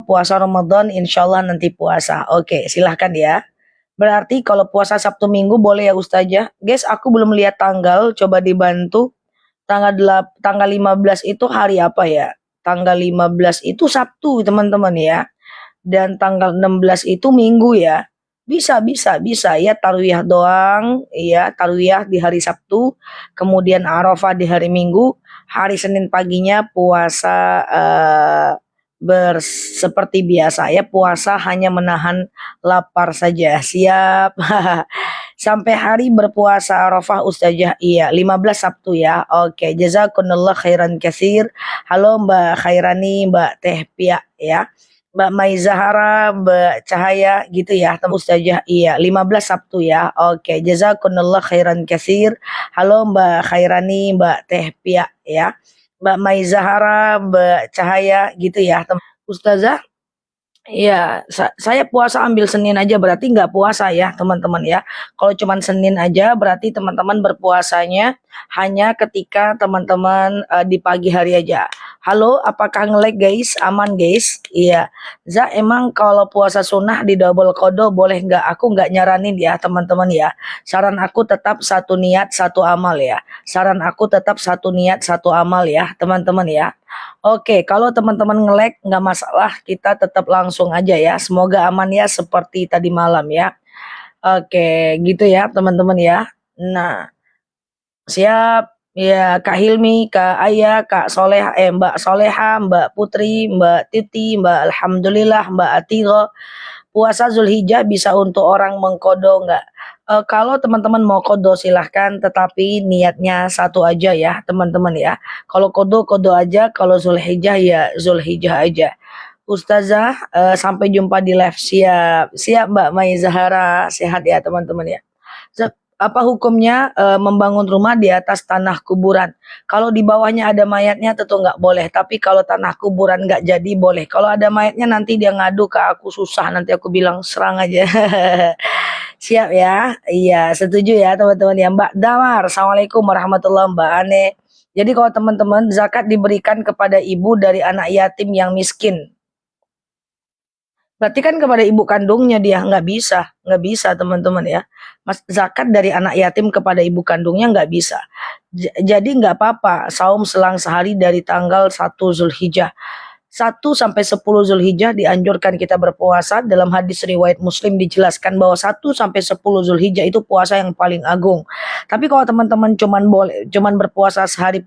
puasa Ramadan, insya Allah nanti puasa. Oke, silahkan ya. Berarti kalau puasa Sabtu Minggu boleh ya Ustazah. Guys, aku belum lihat tanggal, coba dibantu. Tanggal 15 itu hari apa ya? Tanggal 15 itu Sabtu, teman-teman ya. Dan tanggal 16 itu Minggu ya. Bisa ya, tarwiyah doang, ya, tarwiyah di hari Sabtu, kemudian Arafah di hari Minggu, hari Senin paginya puasa seperti biasa ya, puasa hanya menahan lapar saja. Siap. Sampai hari berpuasa Arafah Ustazah, iya 15 Sabtu ya. Oke, jazakumullah khairan katsir. Halo Mbak Khairani, Mbak Teh Pia ya. Mbak Mai Zahara, Mbak Cahaya gitu ya, Ustazah. Iya, 15 Sabtu ya. Oke, jazakumullah khairan katsir. Halo Mbak Khairani, Mbak Teh Pia ya. Mbak Mai Zahara, Mbak Cahaya gitu ya, Ustazah. Iya, saya puasa ambil Senin aja berarti nggak puasa ya teman-teman ya. Kalau cuman Senin aja berarti teman-teman berpuasanya hanya ketika teman-teman di pagi hari aja. Halo, apakah nge-lag guys? Aman guys? Iya. Emang kalau puasa sunnah di double kodo boleh nggak? Aku nggak nyaranin ya teman-teman ya. Saran aku tetap satu niat satu amal ya. Saran aku tetap satu niat satu amal ya teman-teman ya. Oke, kalau teman-teman nge-lag nggak masalah, kita tetap langsung aja ya. Semoga aman ya seperti tadi malam ya. Oke, gitu ya teman-teman ya. Nah, siap ya Kak Hilmi, Kak Ayah, Kak Soleh, Mbak Soleha, Mbak Putri, Mbak Titi, Mbak Alhamdulillah, Mbak Atiro. Puasa Zulhijjah bisa untuk orang mengkodo nggak? Kalau teman-teman mau kodo silahkan, tetapi niatnya satu aja ya teman-teman ya. Kalau kodo aja, kalau Zulhijjah ya Zulhijjah aja. Ustazah, sampai jumpa di live. Siap Mbak Mai Zahara, sehat ya teman-teman ya. Apa hukumnya membangun rumah di atas tanah kuburan? Kalau di bawahnya ada mayatnya tentu nggak boleh, tapi kalau tanah kuburan nggak jadi boleh. Kalau ada mayatnya nanti dia ngadu ke aku, susah, nanti aku bilang serang aja. Siap ya? Iya, setuju ya teman-teman ya. Mbak Damar, Assalamualaikum warahmatullahi wabarakatuh. Mbak Ane. Jadi kalau teman-teman, zakat diberikan kepada ibu dari anak yatim yang miskin. Berarti kan kepada ibu kandungnya dia nggak bisa teman-teman ya. Zakat dari anak yatim kepada ibu kandungnya nggak bisa. Jadi nggak apa-apa saum selang sehari dari tanggal 1 Zulhijjah. 1 sampai 10 Zulhijjah dianjurkan kita berpuasa. Dalam hadis riwayat Muslim dijelaskan bahwa 1 sampai 10 Zulhijjah itu puasa yang paling agung. Tapi kalau teman-teman cuman berpuasa sehari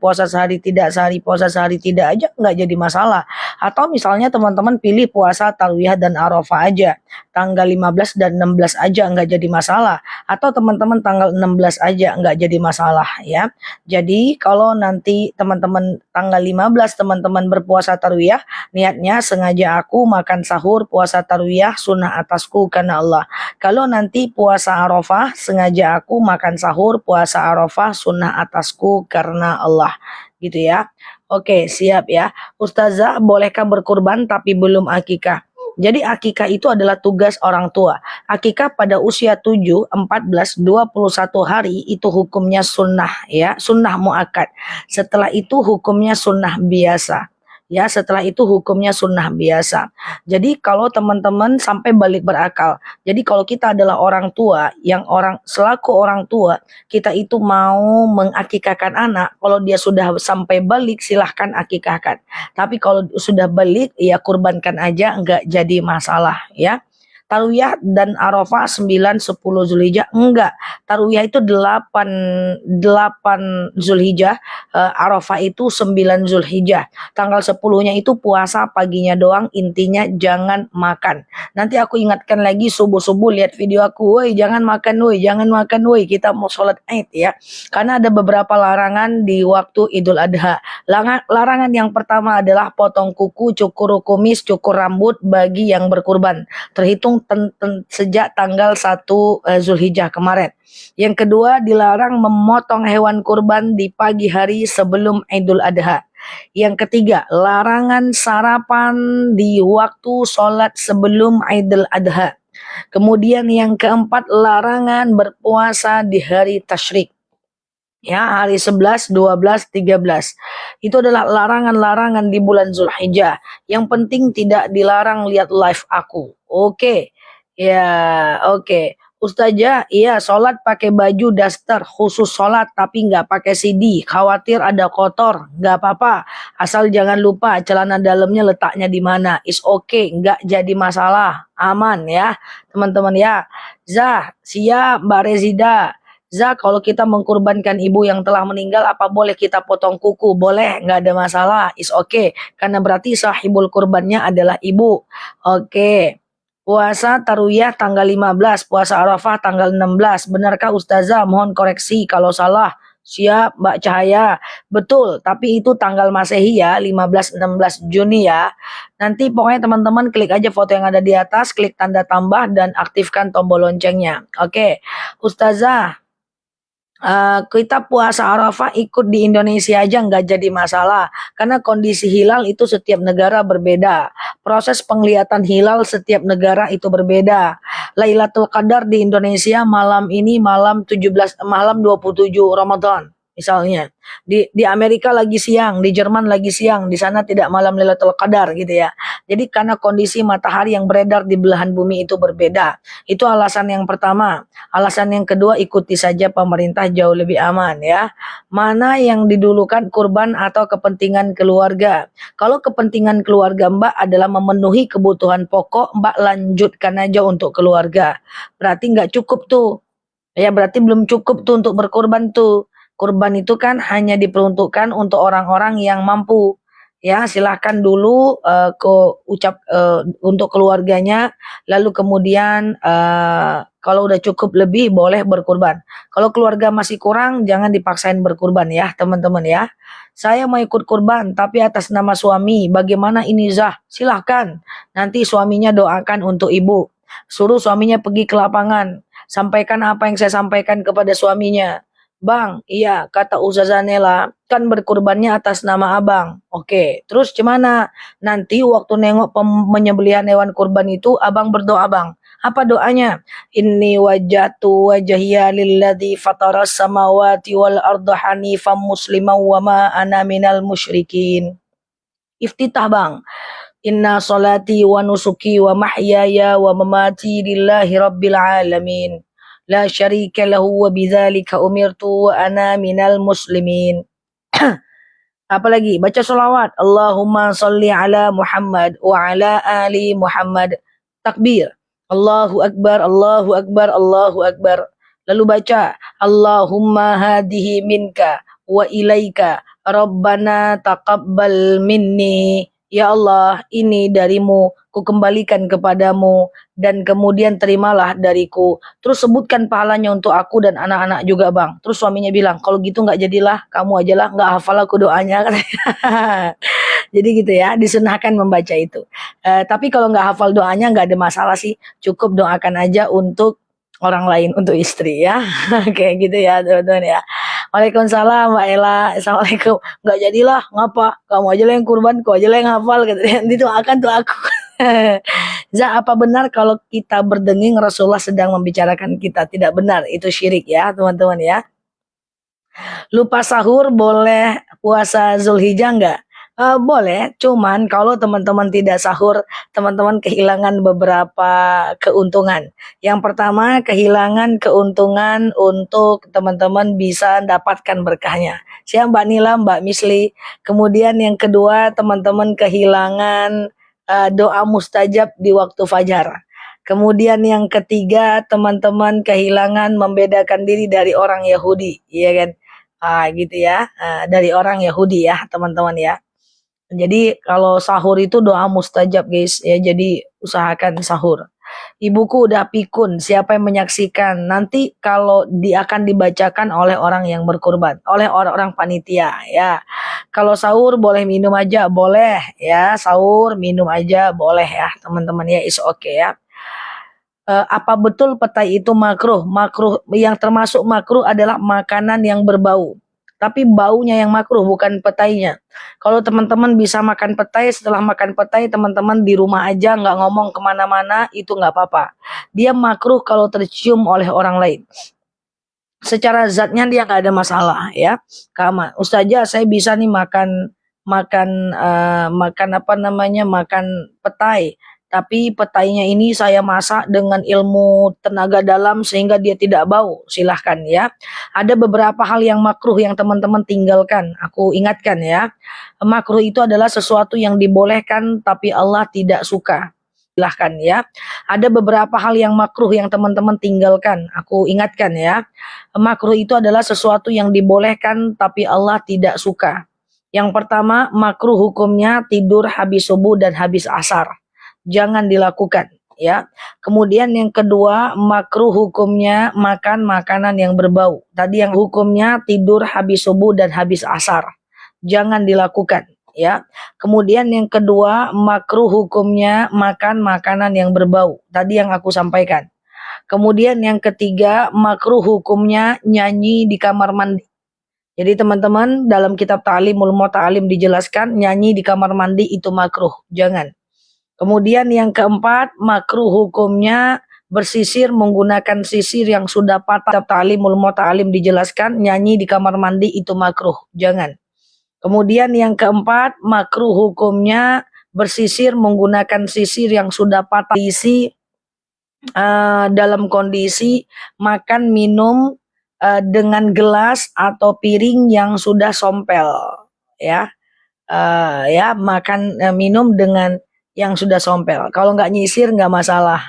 tidak, sehari puasa sehari tidak aja nggak jadi masalah. Atau misalnya teman-teman pilih puasa Tarwiyah dan Arafah aja, tanggal 15 dan 16 aja nggak jadi masalah. Atau teman-teman tanggal 16 aja nggak jadi masalah ya. Jadi kalau nanti teman-teman tanggal 15 teman-teman berpuasa Tarwiyah, niatnya sengaja aku makan sahur puasa Tarwiyah sunnah atasku karena Allah. Kalau nanti puasa Arafah, sengaja aku makan sahur puasa Arafah sunnah atasku karena Allah. Gitu ya. Oke, siap ya. Ustazah, bolehkah berkurban tapi belum akikah? Jadi akikah itu adalah tugas orang tua. Akikah pada usia 7, 14, 21 hari itu hukumnya sunnah ya, sunnah muakkad. Setelah itu hukumnya sunnah biasa. Ya, setelah itu hukumnya sunnah biasa. Jadi kalau teman-teman sampai balik berakal. Jadi kalau kita adalah orang tua, selaku orang tua, kita itu mau mengakikahkan anak, kalau dia sudah sampai balik silahkan akikahkan. Tapi kalau sudah balik ya kurbankan aja, nggak jadi masalah ya. Tarwiyah dan Arafah 9, 10 Zulhijjah enggak. Tarwiyah itu 8 Zulhijjah, Arafah itu 9 Zulhijjah. Tanggal 10-nya itu puasa paginya doang, intinya jangan makan. Nanti aku ingatkan lagi subuh-subuh lihat video aku, woi jangan makan woi, kita mau sholat Id ya. Karena ada beberapa larangan di waktu Idul Adha. Larangan yang pertama adalah potong kuku, cukur kumis, cukur rambut bagi yang berkurban. Terhitung sejak tanggal 1 Zulhijjah kemarin. Yang kedua, dilarang memotong hewan kurban di pagi hari sebelum Idul Adha. Yang ketiga, larangan sarapan di waktu sholat sebelum Idul Adha. Kemudian yang keempat, larangan berpuasa di hari tasyrik. Ya, hari 11, 12, 13. Itu adalah larangan-larangan di bulan Zulhijjah. Yang penting tidak dilarang lihat live aku. Oke. Ya, oke. Ustazah, iya sholat pakai baju daster khusus sholat tapi nggak pakai CD. Khawatir ada kotor, nggak apa-apa. Asal jangan lupa celana dalamnya letaknya di mana. Is okay, nggak jadi masalah. Aman ya, teman-teman ya. Zah, siap Mbak Rezida. Zak, kalau kita mengkurbankan ibu yang telah meninggal, apa boleh kita potong kuku? Boleh, nggak ada masalah. Is okay. Karena berarti sahibul kurbannya adalah ibu. Oke. Puasa Tarwiyah tanggal 15, puasa Arafah tanggal 16. Benarkah Ustazah? Mohon koreksi kalau salah. Siap, Mbak Cahaya. Betul, tapi itu tanggal Masehi ya, 15-16 Juni ya. Nanti pokoknya teman-teman klik aja foto yang ada di atas, klik tanda tambah dan aktifkan tombol loncengnya. Oke. Ustazah, kita puasa Arafah ikut di Indonesia aja nggak jadi masalah karena kondisi hilal itu setiap negara berbeda, proses penglihatan hilal setiap negara itu berbeda. Lailatul Qadar di Indonesia malam ini malam 17 malam 27 Ramadan misalnya. Di Amerika lagi siang, di Jerman lagi siang, di sana tidak malam Lailatul Qadar gitu ya. Jadi karena kondisi matahari yang beredar di belahan bumi itu berbeda. Itu alasan yang pertama. Alasan yang kedua, ikuti saja pemerintah jauh lebih aman ya. Mana yang didulukan, kurban atau kepentingan keluarga? Kalau kepentingan keluarga Mbak adalah memenuhi kebutuhan pokok, Mbak lanjutkan aja untuk keluarga. Berarti nggak cukup tuh. Ya berarti belum cukup tuh untuk berkorban tuh. Kurban itu kan hanya diperuntukkan untuk orang-orang yang mampu. Ya, silahkan dulu untuk keluarganya, lalu kemudian kalau udah cukup lebih boleh berkurban. Kalau keluarga masih kurang, jangan dipaksain berkurban ya, teman-teman ya. Saya mau ikut kurban, tapi atas nama suami. Bagaimana ini Zah? Silahkan. Nanti suaminya doakan untuk ibu. Suruh suaminya pergi ke lapangan. Sampaikan apa yang saya sampaikan kepada suaminya. Bang, iya kata Ustazah Nela, kan berkurbannya atas nama abang. Oke, terus gimana? Nanti waktu nengok penyembelihan hewan kurban itu, abang berdoa bang. Apa doanya? Inni wajjahtu wajhiya lilladzi fataras samawati wal arda hanifan musliman wa ma ana minal musyrikin. Iftitah bang. Inna salati wa nusuki wa mahyaya wa mamati lillahi rabbil alamin. La syarika lahu wa bidzalika umirtu wa ana minal muslimin. Apalagi baca sholawat. Allahumma salli ala Muhammad wa ala ali Muhammad. Takbir. Allahu akbar, Allahu akbar, Allahu akbar. Lalu baca Allahumma hadihi minka wa ilaika Rabbana taqabbal minni. Ya Allah, ini darimu, ku kembalikan kepadamu, dan kemudian terimalah dariku. Terus sebutkan pahalanya untuk aku dan anak-anak juga bang. Terus suaminya bilang, kalau gitu nggak jadilah, kamu ajalah, nggak hafal aku doanya. Jadi gitu ya, disunahkan membaca itu. Tapi kalau nggak hafal doanya nggak ada masalah sih, cukup doakan aja untuk orang lain, untuk istri ya. Kayak gitu ya teman-teman ya. Waalaikumsalam Mbak Ella. Assalamualaikum. Nggak jadilah, ngapa? Kamu aja lah yang kurban, kau aja lah yang hafal. Gitu. Didoakan tuh aku. Za, apa benar kalau kita berdenging Rasulullah sedang membicarakan kita? Tidak benar, itu syirik ya teman-teman ya. Lupa sahur boleh puasa Zulhijjah nggak? Boleh, cuman kalau teman-teman tidak sahur, teman-teman kehilangan beberapa keuntungan. Yang pertama, kehilangan keuntungan untuk teman-teman bisa dapatkan berkahnya. Siapa Mbak Nila, Mbak Misli. Kemudian yang kedua, teman-teman kehilangan doa mustajab di waktu fajar. Kemudian yang ketiga, teman-teman kehilangan membedakan diri dari orang Yahudi, iya kan? Gitu ya, dari orang Yahudi ya, teman-teman ya. Jadi kalau sahur itu doa mustajab guys ya, jadi usahakan sahur. Ibuku udah pikun, siapa yang menyaksikan? Nanti kalau akan dibacakan oleh orang yang berkurban, oleh orang-orang panitia ya. Kalau sahur boleh minum aja, boleh ya. Sahur minum aja boleh ya teman-teman ya, is okay ya. Apa betul petai itu makruh? Makruh, yang termasuk makruh adalah makanan yang berbau. Tapi baunya yang makruh, bukan petainya. Kalau teman-teman bisa makan petai, setelah makan petai teman-teman di rumah aja, nggak ngomong kemana-mana, itu nggak apa-apa. Dia makruh kalau tercium oleh orang lain. secara zatnya dia nggak ada masalah ya. Kama, Ustazah saya bisa nih makan makan makan apa namanya makan petai, tapi petainya ini saya masak dengan ilmu tenaga dalam sehingga dia tidak bau. Silahkan ya. Ada beberapa hal yang makruh yang teman-teman tinggalkan. Aku ingatkan ya. Makruh itu adalah sesuatu yang dibolehkan tapi Allah tidak suka. Silahkan ya. Ada beberapa hal yang makruh yang teman-teman tinggalkan. Aku ingatkan ya. Makruh itu adalah sesuatu yang dibolehkan tapi Allah tidak suka. Yang pertama, makruh hukumnya tidur habis subuh dan habis asar. Jangan dilakukan ya. Kemudian yang kedua, makruh hukumnya makan makanan yang berbau. Tadi yang hukumnya tidur habis subuh dan habis asar. Jangan dilakukan ya. Kemudian yang kedua, makruh hukumnya makan makanan yang berbau. Tadi yang aku sampaikan. Kemudian yang ketiga, makruh hukumnya nyanyi di kamar mandi. Jadi teman-teman, dalam kitab Ta'limul Muta'alim dijelaskan nyanyi di kamar mandi itu makruh, jangan. Kemudian yang keempat, makruh hukumnya bersisir menggunakan sisir yang sudah patah. Kitab Ta'limul Muta'alim dijelaskan nyanyi di kamar mandi itu makruh, jangan. Kemudian yang keempat, makruh hukumnya bersisir menggunakan sisir yang sudah patah. Dalam kondisi makan minum dengan gelas atau piring yang sudah sompel ya. Ya makan minum dengan yang sudah sompel. Kalau nggak nyisir nggak masalah.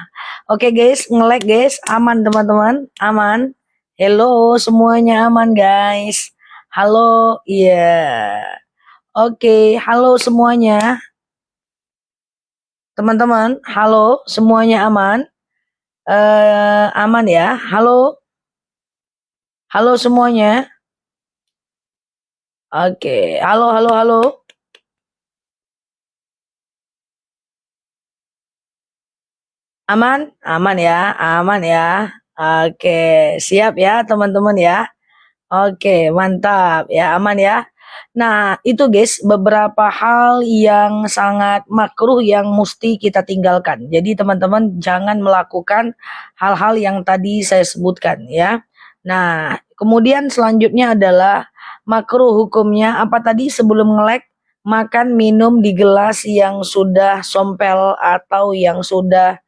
Oke guys, nge-like guys, aman teman-teman, aman. Hello semuanya aman guys. Halo, iya. Oke, halo semuanya. Teman-teman, halo semuanya aman. Aman ya. Halo. Halo semuanya. Oke, halo halo halo. Aman? Aman ya, aman ya. Oke, siap ya teman-teman ya. Oke, mantap ya, aman ya. Nah, itu guys beberapa hal yang sangat makruh yang mesti kita tinggalkan. Jadi teman-teman jangan melakukan hal-hal yang tadi saya sebutkan ya. Nah, kemudian selanjutnya adalah makruh hukumnya apa tadi sebelum ngelek, makan minum di gelas yang sudah sompel atau yang sudah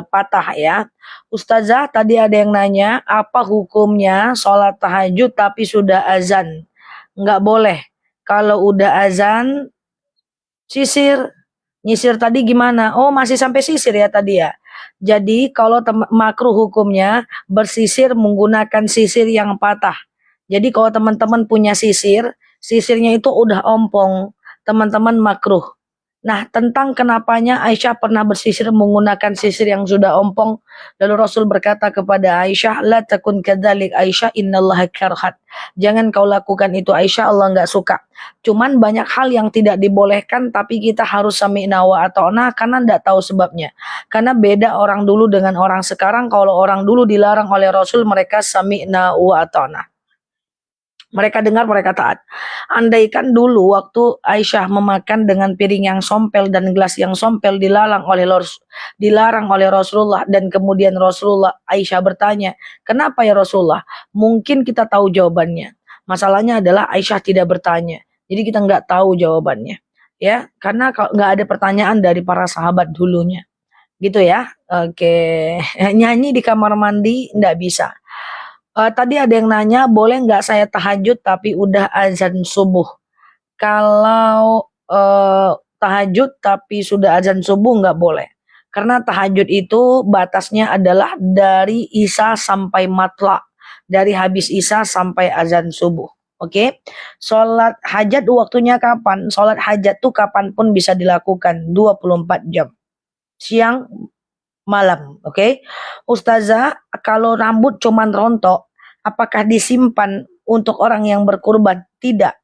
patah ya. Ustazah tadi ada yang nanya apa hukumnya sholat tahajud tapi sudah azan. Nggak boleh. Kalau udah azan sisir. Nyisir tadi gimana? Oh masih sampai sisir ya tadi ya. Jadi kalau makruh hukumnya bersisir menggunakan sisir yang patah. Jadi kalau teman-teman punya sisir, sisirnya itu udah ompong, teman-teman makruh. Nah, tentang kenapanya Aisyah pernah bersisir menggunakan sisir yang sudah ompong. Lalu Rasul berkata kepada Aisyah, la takun kadzalik Aisyah, innallaha karhat. Jangan kau lakukan itu Aisyah, Allah nggak suka. Cuman banyak hal yang tidak dibolehkan tapi kita harus sami'na wa ata'na karena nggak tahu sebabnya. Karena beda orang dulu dengan orang sekarang. Kalau orang dulu dilarang oleh Rasul, mereka sami'na wa ata'na. Mereka dengar, mereka taat. Andaikan dulu waktu Aisyah memakan dengan piring yang sompel dan gelas yang sompel dilarang oleh Rasulullah dan kemudian Rasulullah Aisyah bertanya, kenapa ya Rasulullah? Mungkin kita tahu jawabannya. Masalahnya adalah Aisyah tidak bertanya. Jadi kita nggak tahu jawabannya. Ya, karena nggak ada pertanyaan dari para sahabat dulunya. Gitu ya. Oke. Nyanyi di kamar mandi nggak bisa. Tadi ada yang nanya, boleh nggak saya tahajud tapi udah azan subuh? Kalau tahajud tapi sudah azan subuh nggak boleh. Karena tahajud itu batasnya adalah dari isya sampai matla. Dari habis isya sampai azan subuh. Oke, sholat hajat waktunya kapan? Sholat hajat tuh kapanpun bisa dilakukan 24 jam. Siang, malam, oke. Ustazah, kalau rambut cuman rontok, apakah disimpan untuk orang yang berkurban? Tidak.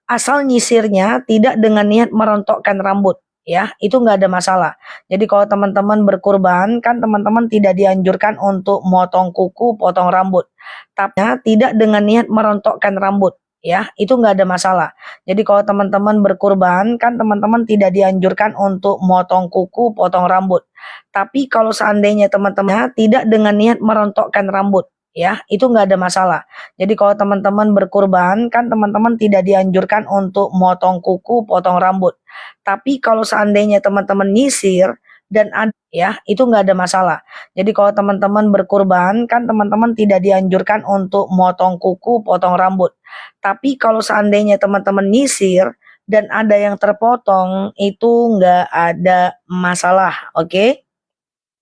Asal nyisirnya tidak dengan niat merontokkan rambut, ya, itu nggak ada masalah. Jadi kalau teman-teman berkurban, kan teman-teman tidak dianjurkan untuk motong kuku, potong rambut. Tapi tidak dengan niat merontokkan rambut. Ya, itu nggak ada masalah. Jadi kalau teman-teman berkurban, kan teman-teman tidak dianjurkan untuk motong kuku, potong rambut. Tapi kalau seandainya teman-teman tidak dengan niat merontokkan rambut, ya, itu nggak ada masalah. Jadi kalau teman-teman berkurban, kan teman-teman tidak dianjurkan untuk motong kuku, potong rambut. Tapi kalau seandainya teman-teman nyisir dan ya, itu nggak ada masalah. Jadi kalau teman-teman berkurban, kan teman-teman tidak dianjurkan untuk motong kuku, potong rambut. Tapi kalau seandainya teman-teman nyisir dan ada yang terpotong, itu nggak ada masalah, oke?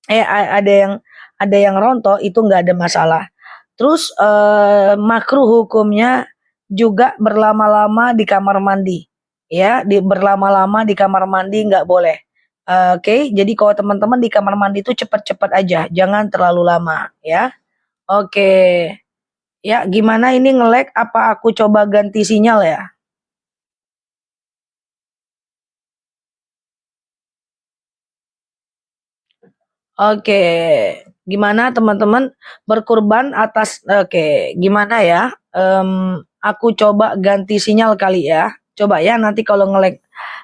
Ada yang rontok, itu nggak ada masalah. Terus makruh hukumnya juga berlama-lama di kamar mandi. Ya, berlama-lama di kamar mandi nggak boleh. Oke, jadi kalau teman-teman di kamar mandi itu cepat-cepat aja, jangan terlalu lama ya. Oke. Ya, gimana ini nge-lag? Apa aku coba ganti sinyal ya? Oke, gimana teman-teman berkurban atas gimana ya? Aku coba ganti sinyal kali ya. Coba ya nanti kalau nge-lag.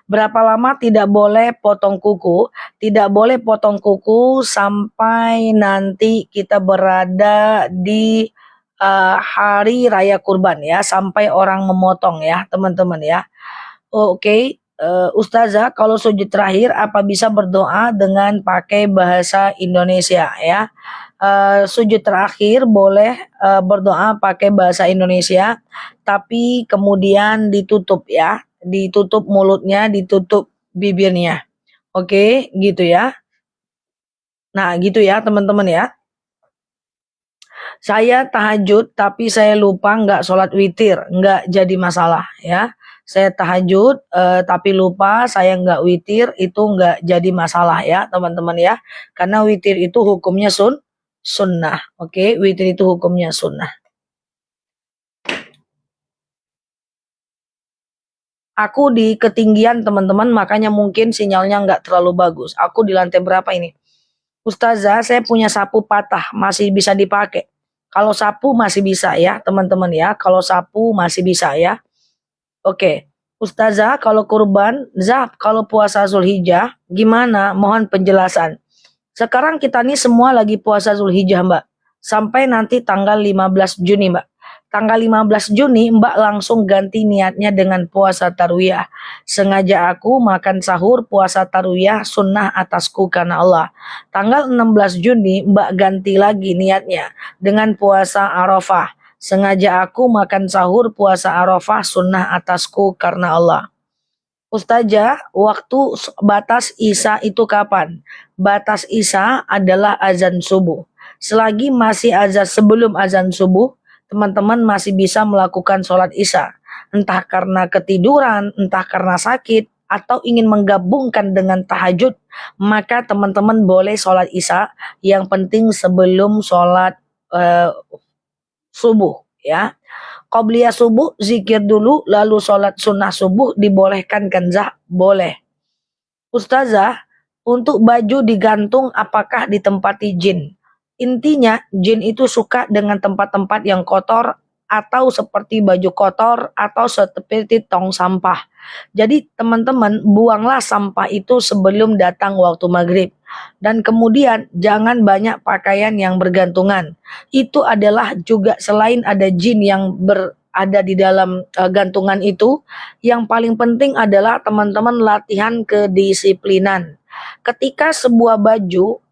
Berapa lama tidak boleh potong kuku? Tidak boleh potong kuku sampai nanti kita berada di hari raya kurban ya, sampai orang memotong ya, teman-teman ya. Oke, Ustazah, kalau sujud terakhir apa bisa berdoa dengan pakai bahasa Indonesia ya? Sujud terakhir boleh berdoa pakai bahasa Indonesia, tapi kemudian ditutup ya, ditutup mulutnya, ditutup bibirnya. Oke, gitu ya. Nah, gitu ya teman-teman ya. Saya tahajud tapi saya lupa nggak sholat witir, nggak jadi masalah ya. Saya tahajud tapi lupa saya nggak witir, itu nggak jadi masalah ya teman-teman ya. Karena witir itu hukumnya sunnah. Oke, witir itu hukumnya sunnah. Aku di ketinggian teman-teman, makanya mungkin sinyalnya nggak terlalu bagus. Aku di lantai berapa ini? Ustazah, saya punya sapu patah, masih bisa dipakai. Kalau sapu masih bisa ya, teman-teman ya. Kalau sapu masih bisa ya. Oke. Ustazah, kalau kurban, kalau puasa Zulhijjah, gimana? Mohon penjelasan. Sekarang kita nih semua lagi puasa Zulhijjah, Mbak. Sampai nanti tanggal 15 Juni, Mbak. Tanggal 15 Juni, Mbak langsung ganti niatnya dengan puasa Tarwiyah. Sengaja aku makan sahur puasa Tarwiyah sunnah atasku karena Allah. Tanggal 16 Juni, Mbak ganti lagi niatnya dengan puasa Arafah. Sengaja aku makan sahur puasa Arafah sunnah atasku karena Allah. Ustazah, waktu batas Isya itu kapan? Batas Isya adalah azan subuh. Selagi masih azan sebelum azan subuh, teman-teman masih bisa melakukan sholat Isya. Entah karena ketiduran, entah karena sakit, atau ingin menggabungkan dengan tahajud, maka teman-teman boleh sholat Isya. Yang penting sebelum sholat subuh ya. Qobliyah subuh zikir dulu, lalu sholat sunnah subuh dibolehkan kan Zah? Boleh. Ustazah, untuk baju digantung apakah ditempati jin? Intinya jin itu suka dengan tempat-tempat yang kotor, atau seperti baju kotor, atau seperti tong sampah. Jadi teman-teman buanglah sampah itu sebelum datang waktu maghrib. Dan kemudian jangan banyak pakaian yang bergantungan. Itu adalah juga selain ada jin yang berada di dalam gantungan itu, yang paling penting adalah teman-teman latihan kedisiplinan. Ketika sebuah baju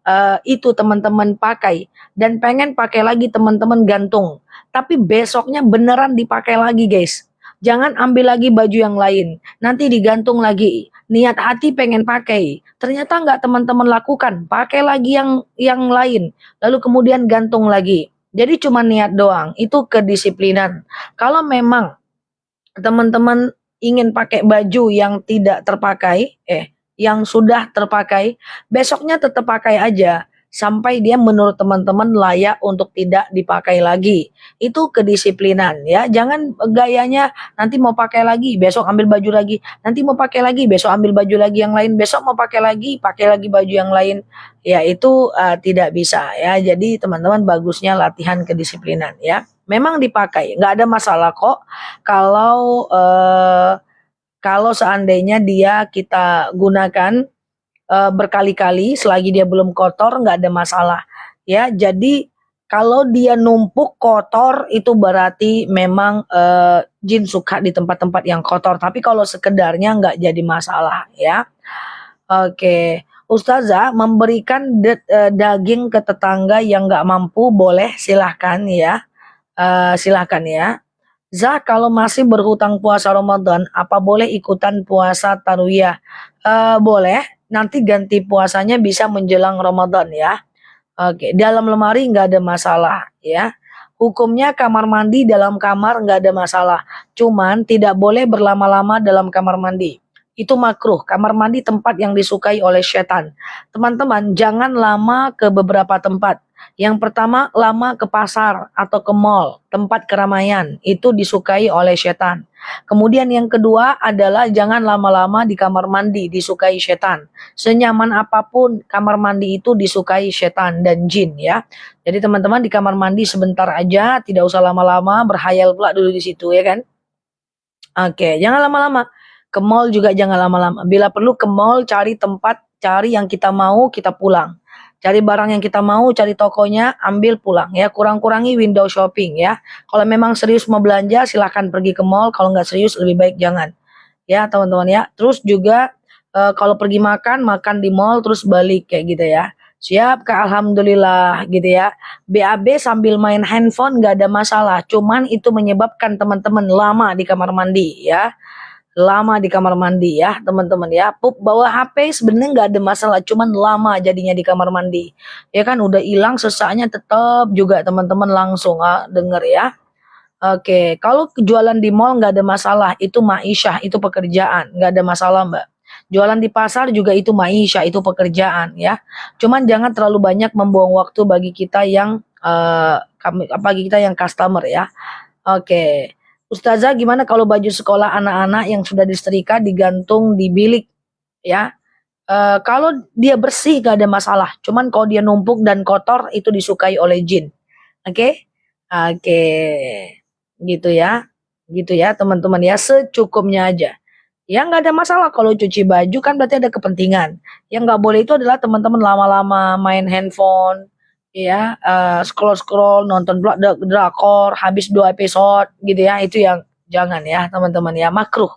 itu teman-teman pakai dan pengen pakai lagi, teman-teman gantung. Tapi besoknya beneran dipakai lagi guys. Jangan ambil lagi baju yang lain. Nanti digantung lagi. Niat hati pengen pakai. Ternyata nggak teman-teman lakukan. Pakai lagi yang lain. Lalu kemudian gantung lagi. Jadi cuma niat doang. Itu kedisiplinan. Kalau memang teman-teman ingin pakai baju yang tidak terpakai, yang sudah terpakai, besoknya tetap pakai aja sampai dia menurut teman-teman layak untuk tidak dipakai lagi. Itu kedisiplinan ya. Jangan gayanya nanti mau pakai lagi, besok ambil baju lagi, nanti mau pakai lagi, besok ambil baju lagi yang lain, besok mau pakai lagi baju yang lain. Ya itu tidak bisa ya. Jadi teman-teman bagusnya latihan kedisiplinan ya. Memang dipakai, nggak ada masalah kok kalau seandainya dia kita gunakan berkali-kali selagi dia belum kotor, nggak ada masalah ya. Jadi Kalau dia numpuk kotor itu berarti memang jin suka di tempat-tempat yang kotor. Tapi kalau sekedarnya nggak jadi masalah ya. Oke, Ustazah memberikan daging ke tetangga yang nggak mampu boleh, silahkan ya. Silahkan ya. Zah, kalau masih berhutang puasa Ramadan, apa boleh ikutan puasa Tarwiyah? Boleh, nanti ganti puasanya bisa menjelang Ramadan ya. Oke, dalam lemari nggak ada masalah ya. Hukumnya kamar mandi dalam kamar nggak ada masalah. Cuman tidak boleh berlama-lama dalam kamar mandi. Itu makruh. Kamar mandi tempat yang disukai oleh setan. Teman-teman, jangan lama ke beberapa tempat. Yang pertama, lama ke pasar atau ke mall, tempat keramaian. Itu disukai oleh setan. Kemudian yang kedua adalah jangan lama-lama di kamar mandi, disukai setan. Senyaman apapun kamar mandi itu disukai setan dan jin ya. Jadi teman-teman di kamar mandi sebentar aja, tidak usah lama-lama, berhayal pula dulu di situ ya kan. Oke, jangan lama-lama. Ke mall juga jangan lama-lama. Bila perlu ke mall cari tempat, cari yang kita mau, kita pulang. Cari barang yang kita mau, cari tokonya, ambil pulang ya. Kurang-kurangi window shopping ya. Kalau memang serius mau belanja, silahkan pergi ke mall. Kalau nggak serius, lebih baik jangan. Ya teman-teman ya. Terus juga kalau pergi makan, makan di mall terus balik kayak gitu ya. Siap Kak, alhamdulillah gitu ya. BAB sambil main handphone nggak ada masalah. Cuman itu menyebabkan teman-teman lama di kamar mandi ya. Lama di kamar mandi ya teman-teman ya. Pup bawa HP sebenarnya nggak ada masalah. Cuman lama jadinya di kamar mandi. Ya kan udah hilang sesaknya tetap juga teman-teman langsung denger ya. Oke, kalau jualan di mall nggak ada masalah, itu ma'isyah, itu pekerjaan, nggak ada masalah Mbak. Jualan di pasar juga itu ma'isyah, itu pekerjaan ya. Cuman jangan terlalu banyak membuang waktu bagi kita yang bagi kita yang customer ya. Oke, Ustazah gimana kalau baju sekolah anak-anak yang sudah disetrika digantung di bilik ya? Kalau dia bersih gak ada masalah. Cuman kalau dia numpuk dan kotor itu disukai oleh jin. Oke? Oke. Gitu ya. Gitu ya teman-teman ya. Secukupnya aja. Ya nggak ada masalah kalau cuci baju kan berarti ada kepentingan. Yang nggak boleh itu adalah teman-teman lama-lama main handphone. Ya, scroll-scroll, nonton drakor, habis 2 episode gitu ya. Itu yang jangan ya teman-teman ya. Makruh.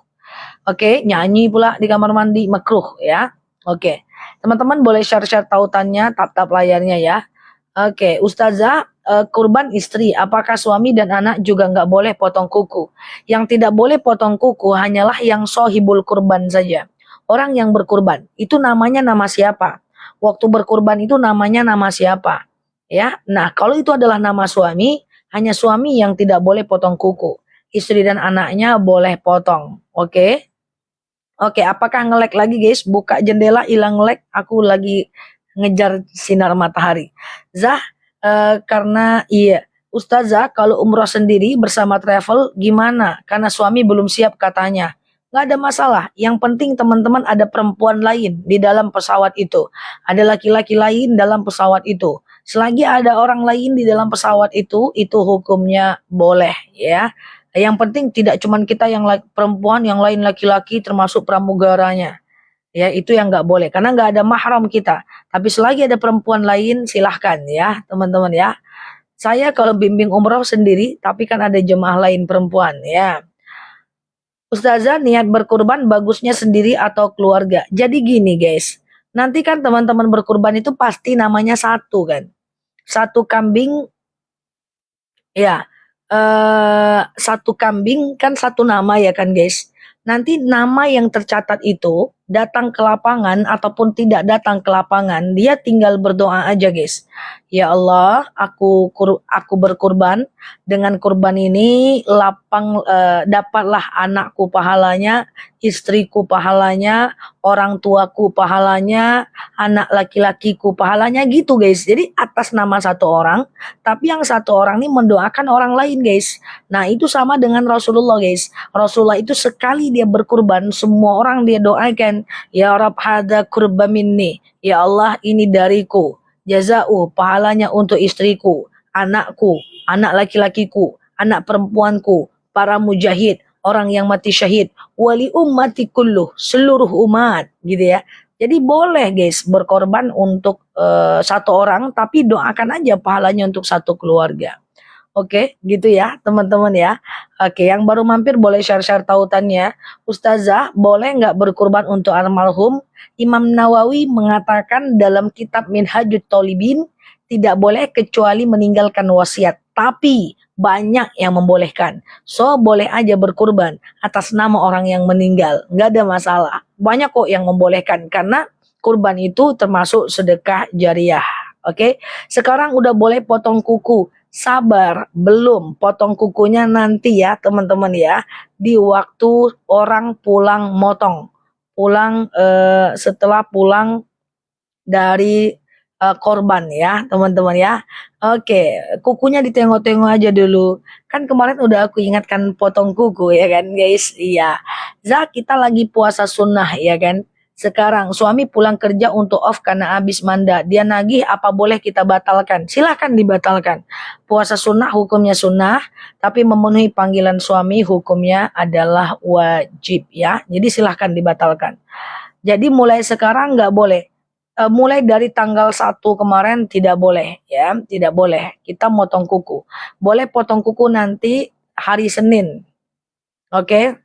Oke, nyanyi pula di kamar mandi makruh ya. Oke, teman-teman boleh share-share tautannya, tap-tap layarnya ya. Oke, Ustazah, kurban istri, apakah suami dan anak juga nggak boleh potong kuku? Yang tidak boleh potong kuku hanyalah yang sohibul kurban saja. Orang yang berkurban, itu namanya nama siapa? Waktu berkurban itu namanya nama siapa? Ya, nah kalau itu adalah nama suami, hanya suami yang tidak boleh potong kuku. Istri dan anaknya boleh potong. Oke? Oke, apakah nge-lag lagi guys? Buka jendela hilang lag, aku lagi ngejar sinar matahari. Zah, karena iya, Ustazah kalau umroh sendiri bersama travel gimana? Karena suami belum siap katanya. Nggak ada masalah, yang penting teman-teman ada perempuan lain di dalam pesawat itu. Ada laki-laki lain dalam pesawat itu. Selagi ada orang lain di dalam pesawat itu hukumnya boleh ya. Yang penting tidak cuman kita yang perempuan, yang lain laki-laki termasuk pramugaranya. Ya, itu yang nggak boleh karena nggak ada mahram kita. Tapi selagi ada perempuan lain silahkan ya teman-teman ya. Saya kalau bimbing umroh sendiri, tapi kan ada jemaah lain perempuan ya. Ustazah niat berkurban bagusnya sendiri atau keluarga. Jadi gini guys, nanti kan teman-teman berkurban itu pasti namanya satu kan. Satu kambing ya, satu kambing kan satu nama ya kan guys. Nanti nama yang tercatat itu datang ke lapangan ataupun tidak datang ke lapangan, dia tinggal berdoa aja guys. Ya Allah, aku berkurban, dengan kurban ini dapatlah anakku pahalanya, istriku pahalanya, orang tuaku pahalanya, anak laki-lakiku pahalanya gitu guys. Jadi atas nama satu orang, tapi yang satu orang ini mendoakan orang lain guys. Nah itu sama dengan Rasulullah guys. Rasulullah itu sekali dia berkurban, semua orang dia doakan, ya Rabb hadza kurba minni, ya Allah ini dariku, jazau pahalanya untuk istriku, anakku, anak laki-lakiku, anak perempuanku, para mujahid, orang yang mati syahid, wali ummati kulluh, seluruh umat gitu ya. Jadi boleh guys berkorban untuk satu orang, tapi doakan aja pahalanya untuk satu keluarga. Oke, gitu ya teman-teman ya. Oke, yang baru mampir boleh share-share tautannya. Ustazah, boleh nggak berkurban untuk almarhum? Imam Nawawi mengatakan dalam kitab Minhajut Thalibin, tidak boleh kecuali meninggalkan wasiat. Tapi banyak yang membolehkan. So, boleh aja berkurban atas nama orang yang meninggal. Nggak ada masalah. Banyak kok yang membolehkan. Karena kurban itu termasuk sedekah jariah. Oke, sekarang udah boleh potong kuku. Sabar, belum, potong kukunya nanti ya teman-teman ya, di waktu orang pulang motong, pulang setelah pulang dari korban ya teman-teman ya. Oke, kukunya ditengok-tengok aja dulu. Kan kemarin udah aku ingatkan potong kuku ya kan guys. Iya. Zak, kita lagi puasa sunnah ya kan. Sekarang suami pulang kerja untuk off karena habis manda. Dia nagih, apa boleh kita batalkan? Silahkan dibatalkan. Puasa sunnah hukumnya sunnah, tapi memenuhi panggilan suami hukumnya adalah wajib ya. Jadi silahkan dibatalkan. Jadi mulai sekarang nggak boleh. Mulai dari tanggal 1 kemarin tidak boleh ya, tidak boleh kita motong kuku. Boleh potong kuku nanti hari Senin. Oke.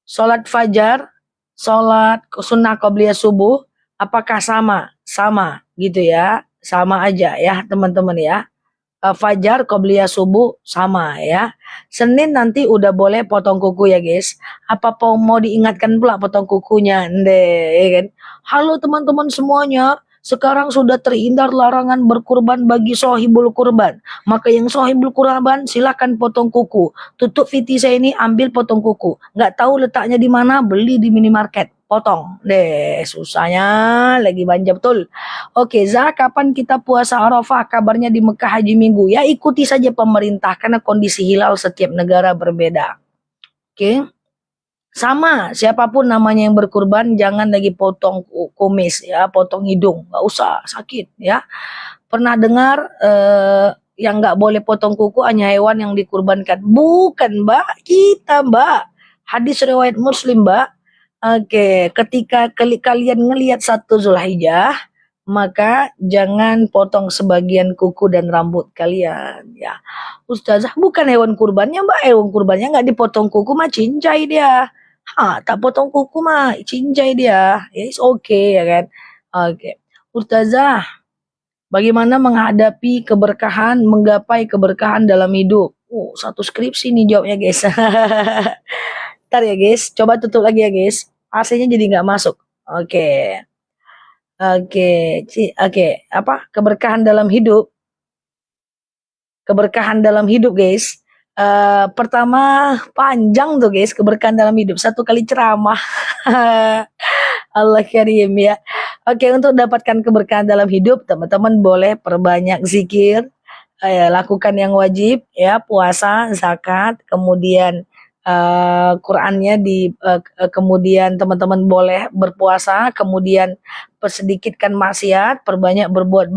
Sholat fajar, sholat sunnah qobliyah subuh, apakah sama? Sama gitu ya, sama aja ya teman-teman ya. Fajar, qobliyah subuh sama ya. Senin nanti udah boleh potong kuku ya guys. Apa mau diingatkan pula potong kukunya? Ndeh, ya kan? Halo teman-teman semuanya. Sekarang sudah terhindar larangan berkurban bagi sohibul kurban. Maka yang sohibul kurban silakan potong kuku. Tutup VT saya ini, ambil potong kuku. Nggak tahu letaknya di mana, beli di minimarket. Potong deh, susahnya lagi manja betul. Oke, Zak, kapan kita puasa Arafah? Kabarnya di Mekah Haji Minggu. Ya ikuti saja pemerintah karena kondisi hilal setiap negara berbeda. Oke. Sama, siapapun namanya yang berkurban jangan lagi potong kumis ya, potong hidung, nggak usah sakit ya. Pernah dengar yang nggak boleh potong kuku hanya hewan yang dikurbankan? Bukan, Mbak, kita, Mbak. Hadis riwayat Muslim, Mbak. Oke, ketika kalian ngelihat 1 Zulhijjah, maka jangan potong sebagian kuku dan rambut kalian ya. Ustazah, bukan hewan kurbannya Mbak, hewan kurbannya nggak dipotong kuku mah cincai dia. Tak potong kuku mah cincai dia. It's okay ya kan. Oke. Ustazah, bagaimana menghadapi keberkahan, menggapai keberkahan dalam hidup? Satu skripsi nih jawabnya guys. Ntar ya guys, coba tutup lagi ya guys. AC-nya jadi nggak masuk. Oke. Oke. Apa? Keberkahan dalam hidup. Keberkahan dalam hidup guys. Pertama panjang tuh guys, keberkahan dalam hidup. 1 kali ceramah. Allah karim ya. Oke, untuk dapatkan keberkahan dalam hidup, teman-teman boleh perbanyak zikir. Lakukan yang wajib ya, puasa, zakat, kemudian Qurannya kemudian teman-teman boleh berpuasa, kemudian persedikitkan maksiat, perbanyak berbuat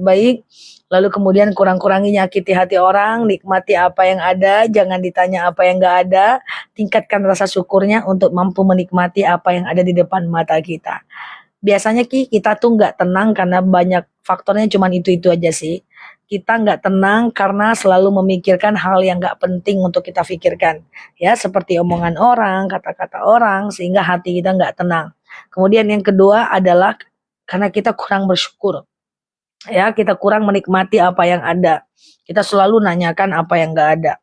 baik, lalu kemudian kurang-kurangi nyakiti hati orang, nikmati apa yang ada, jangan ditanya apa yang nggak ada, tingkatkan rasa syukurnya untuk mampu menikmati apa yang ada di depan mata kita. Biasanya kita tuh nggak tenang karena banyak faktornya, cuman itu aja sih. Kita nggak tenang karena selalu memikirkan hal yang nggak penting untuk kita pikirkan. Ya, seperti omongan orang, kata-kata orang, sehingga hati kita nggak tenang. Kemudian yang kedua adalah karena kita kurang bersyukur. Ya, kita kurang menikmati apa yang ada. Kita selalu nanyakan apa yang nggak ada.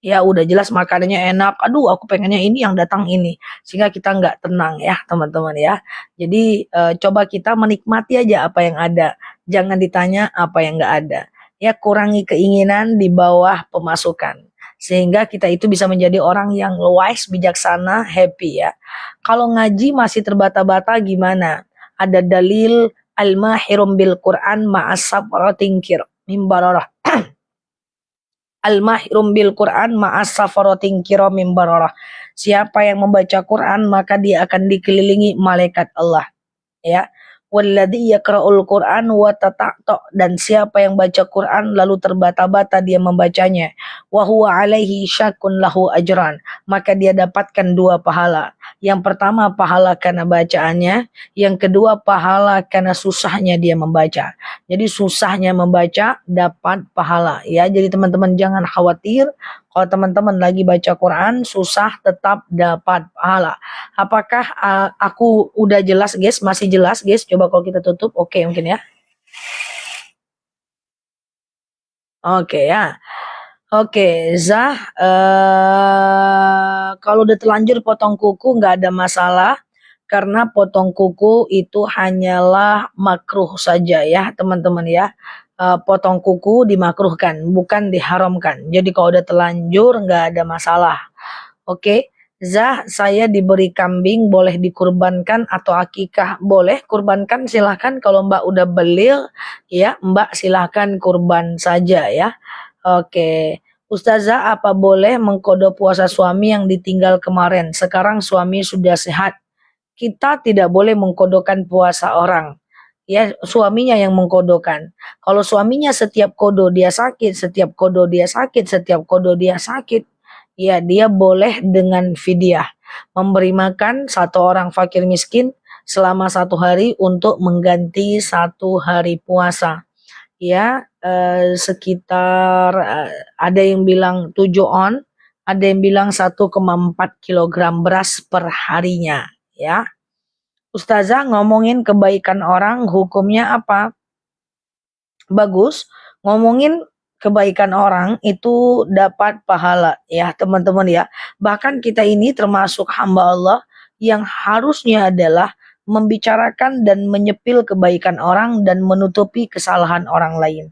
Ya udah jelas makanannya enak, aduh aku pengennya ini yang datang ini, sehingga kita nggak tenang ya teman-teman ya. Jadi coba kita menikmati aja apa yang ada, jangan ditanya apa yang nggak ada ya. Kurangi keinginan di bawah pemasukan, sehingga kita itu bisa menjadi orang yang wise, bijaksana, happy ya. Kalau ngaji masih terbata-bata gimana? Ada dalil al-mahirum bil Quran ma'as safaratin mimbararah. Al-mahirum bil Quran ma'as safaratin kiramim bararah. Siapa yang membaca Quran maka dia akan dikelilingi malaikat Allah. Ya. Walladzi yaqra'ul Qur'an wa tata'ta, dan siapa yang baca Quran lalu terbata-bata dia membacanya, wa huwa alaihi syakun lahu ajran, maka dia dapatkan dua pahala. Yang pertama pahala karena bacaannya, yang kedua pahala karena susahnya dia membaca. Jadi susahnya membaca dapat pahala ya. Jadi teman-teman jangan khawatir kalau teman-teman lagi baca Quran susah tetap dapat pahala. Apakah aku udah jelas guys? Masih jelas guys? Coba kalau kita tutup. Oke mungkin ya. Oke ya. Oke, Zah, kalau udah terlanjur potong kuku nggak ada masalah, karena potong kuku itu hanyalah makruh saja ya teman-teman ya. Potong kuku dimakruhkan, bukan diharamkan. Jadi kalau udah terlanjur nggak ada masalah. Oke, Zah, saya diberi kambing, boleh dikurbankan atau akikah? Boleh, kurbankan silahkan. Kalau Mbak udah belil, ya Mbak silahkan kurban saja ya. Oke, Ustazah, apa boleh mengkodo puasa suami yang ditinggal kemarin? Sekarang suami sudah sehat. Kita tidak boleh mengkodokan puasa orang. Ya, suaminya yang mengkodokan. Kalau suaminya setiap kodo dia sakit, setiap kodo dia sakit, setiap kodo dia sakit, ya dia boleh dengan fidyah. Memberi makan satu orang fakir miskin selama 1 hari untuk mengganti 1 hari puasa. Ya, sekitar ada yang bilang 7 on, ada yang bilang 1,4 kilogram beras per harinya. Ya, Ustazah ngomongin kebaikan orang hukumnya apa? Bagus, ngomongin kebaikan orang itu dapat pahala ya teman-teman ya. Bahkan kita ini termasuk hamba Allah yang harusnya adalah membicarakan dan menyepil kebaikan orang dan menutupi kesalahan orang lain.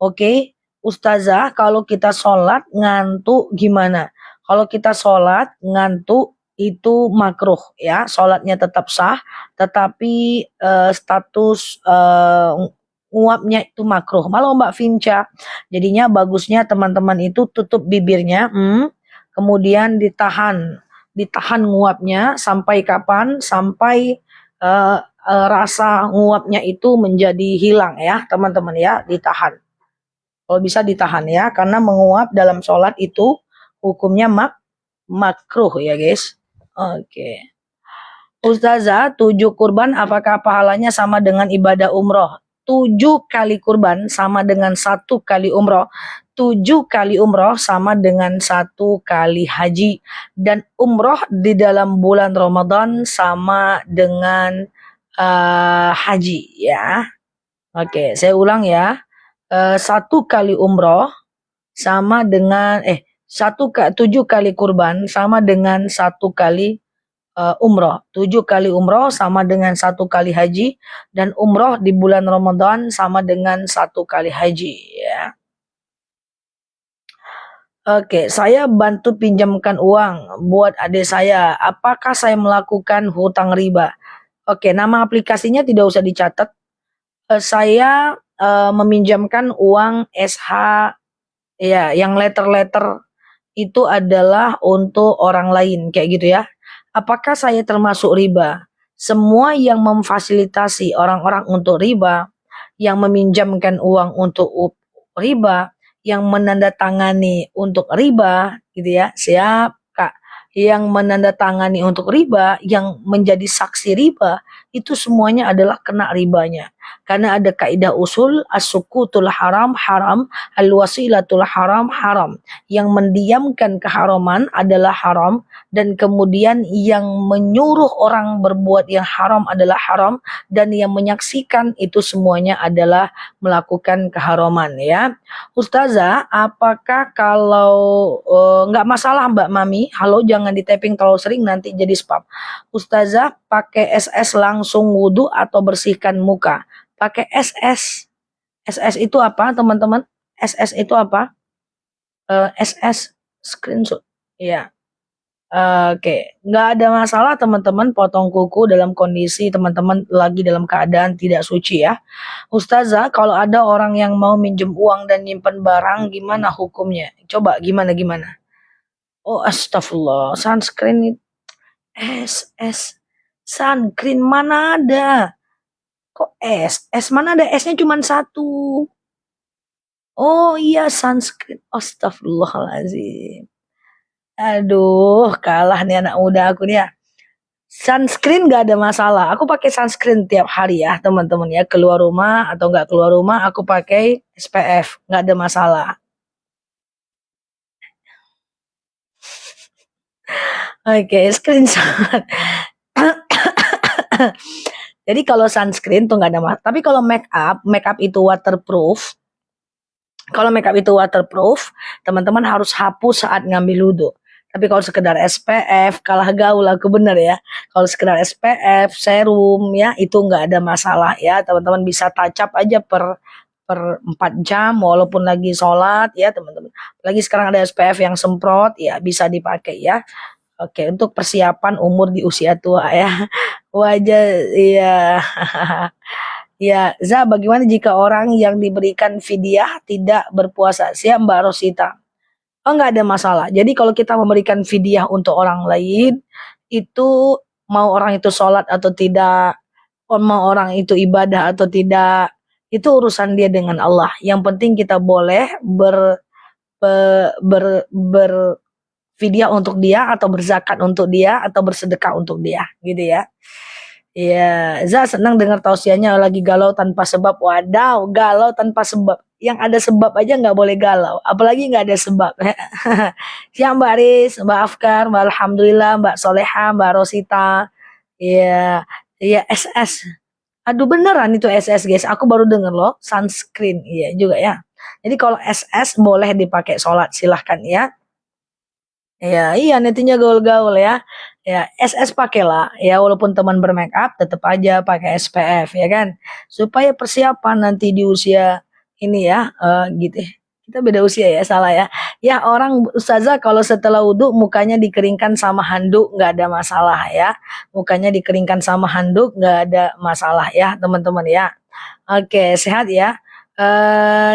Oke, Ustazah, kalau kita sholat ngantuk gimana? Kalau kita sholat ngantuk itu makruh ya, sholatnya tetap sah, tetapi status nguapnya itu makruh. Malah Mbak Vinca, jadinya bagusnya teman-teman itu tutup bibirnya, kemudian ditahan nguapnya sampai kapan? Sampai rasa nguapnya itu menjadi hilang ya teman-teman ya, ditahan. Kalau bisa ditahan ya, karena menguap dalam sholat itu hukumnya makruh ya guys. Oke. Ustazah, 7 kurban apakah pahalanya sama dengan ibadah umroh? 7 kali kurban sama dengan 1 kali umroh. 7 kali umroh sama dengan 1 kali haji. Dan umroh di dalam bulan Ramadan sama dengan haji ya. Oke, saya ulang ya. 1 kali umroh sama dengan 7 kali kurban sama dengan 1 kali umroh. 7 kali umroh sama dengan 1 kali haji, dan umroh di bulan Ramadan sama dengan 1 kali haji ya. Oke, saya bantu pinjamkan uang buat adik saya. Apakah saya melakukan hutang riba? Oke, nama aplikasinya tidak usah dicatat. Saya meminjamkan uang SH ya, yang letter-letter itu adalah untuk orang lain kayak gitu ya. Apakah saya termasuk riba? Semua yang memfasilitasi orang-orang untuk riba, yang meminjamkan uang untuk riba, yang menandatangani untuk riba gitu ya. Siap Kak. Yang menandatangani untuk riba, yang menjadi saksi riba, itu semuanya adalah kena ribanya. Karena ada kaidah usul as-sukutul haram haram, al-wasilatul haram haram. Yang mendiamkan keharaman adalah haram, dan kemudian yang menyuruh orang berbuat yang haram adalah haram, dan yang menyaksikan itu semuanya adalah melakukan keharaman ya. Ustazah, apakah kalau nggak masalah Mbak Mami, halo jangan di tapping terlalu sering nanti jadi spam. Ustazah, pakai SS langsung wudhu atau bersihkan muka? Pakai SS. SS itu apa teman-teman? SS itu apa? SS screenshot. Iya. Oke, nggak ada masalah teman-teman potong kuku dalam kondisi teman-teman lagi dalam keadaan tidak suci ya. Ustazah, kalau ada orang yang mau minjem uang dan nyimpen barang, gimana hukumnya? Coba gimana? Oh, astagfirullah, sunscreen SS, sunscreen mana ada? Kok S? S mana ada S-nya cuma satu. Oh iya, sunscreen. Astagfirullahaladzim. Aduh, kalah nih anak muda aku nih ya. Sunscreen nggak ada masalah. Aku pakai sunscreen tiap hari ya, teman-teman ya. Keluar rumah atau nggak keluar rumah, aku pakai SPF, nggak ada masalah. Oke, screenshot. Jadi kalau sunscreen tuh nggak ada masalah. Tapi kalau make up itu waterproof. Kalau make up itu waterproof, teman-teman harus hapus saat ngambil wudhu. Tapi kalau sekedar SPF, kalah gaul aku bener ya. Kalau sekedar SPF, serum ya, itu nggak ada masalah ya. Teman-teman bisa touch up aja per 4 jam walaupun lagi sholat ya teman-teman. Lagi sekarang ada SPF yang semprot ya bisa dipakai ya. Oke, untuk persiapan umur di usia tua ya. Wajah ya. Ya, Za, bagaimana jika orang yang diberikan fidyah tidak berpuasa? Siap Mbak Rosita. Oh, nggak ada masalah. Jadi kalau kita memberikan fidyah untuk orang lain, itu mau orang itu sholat atau tidak, mau orang itu ibadah atau tidak, itu urusan dia dengan Allah. Yang penting kita boleh ber fidyah untuk dia atau berzakat untuk dia atau bersedekah untuk dia, gitu ya. Iya, Za senang dengar tausiahnya lagi galau tanpa sebab. Wadaw, galau tanpa sebab. Yang ada sebab aja nggak boleh galau, apalagi nggak ada sebab. Siang Mbak Aris, Mbak Afkar, Mbak Alhamdulillah, Mbak Soleha, Mbak Rosita. Iya, iya SS. Aduh beneran itu SS guys, aku baru denger loh, sunscreen. Iya juga ya. Jadi kalau SS boleh dipakai sholat, silahkan ya. Ya, iya netinya gaul-gaul ya. Ya, SS pakailah ya walaupun teman bermake up tetap aja pakai SPF ya kan. Supaya persiapan nanti di usia ini ya gitu. Kita beda usia ya, salah ya. Ya orang ustazah kalau setelah wudhu mukanya dikeringkan sama handuk nggak ada masalah ya. Mukanya dikeringkan sama handuk nggak ada masalah ya teman-teman ya. Oke, sehat ya.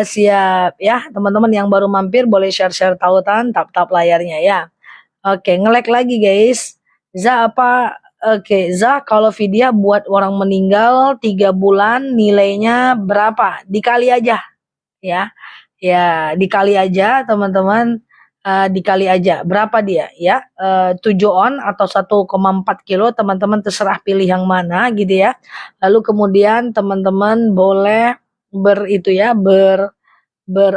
Siap ya teman-teman yang baru mampir boleh share-share tautan tap-tap layarnya ya. Oke, nge-lag lagi guys. Za apa? Oke, Za kalau vidya buat orang meninggal 3 bulan nilainya berapa? Dikali aja ya. Ya, dikali aja teman-teman. Dikali aja berapa dia ya 7 on atau 1,4 kilo teman-teman terserah pilih yang mana gitu ya. Lalu kemudian teman-teman boleh itu ya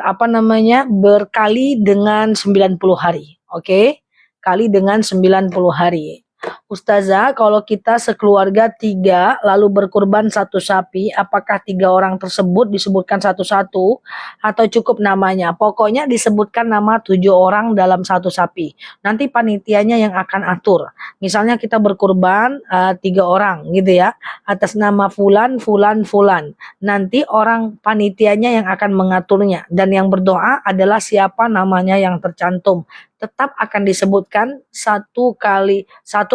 apa namanya berkali dengan 90 hari. Oke, kali dengan 90 hari. Ustazah, kalau kita sekeluarga 3 lalu berkurban 1 sapi, apakah 3 orang tersebut disebutkan satu-satu atau cukup namanya? Pokoknya disebutkan nama 7 orang dalam 1 sapi. Nanti panitianya yang akan atur. Misalnya kita berkurban 3 orang gitu ya, atas nama fulan, fulan, fulan. Nanti orang panitianya yang akan mengaturnya dan yang berdoa adalah siapa namanya yang tercantum. Tetap akan disebutkan 1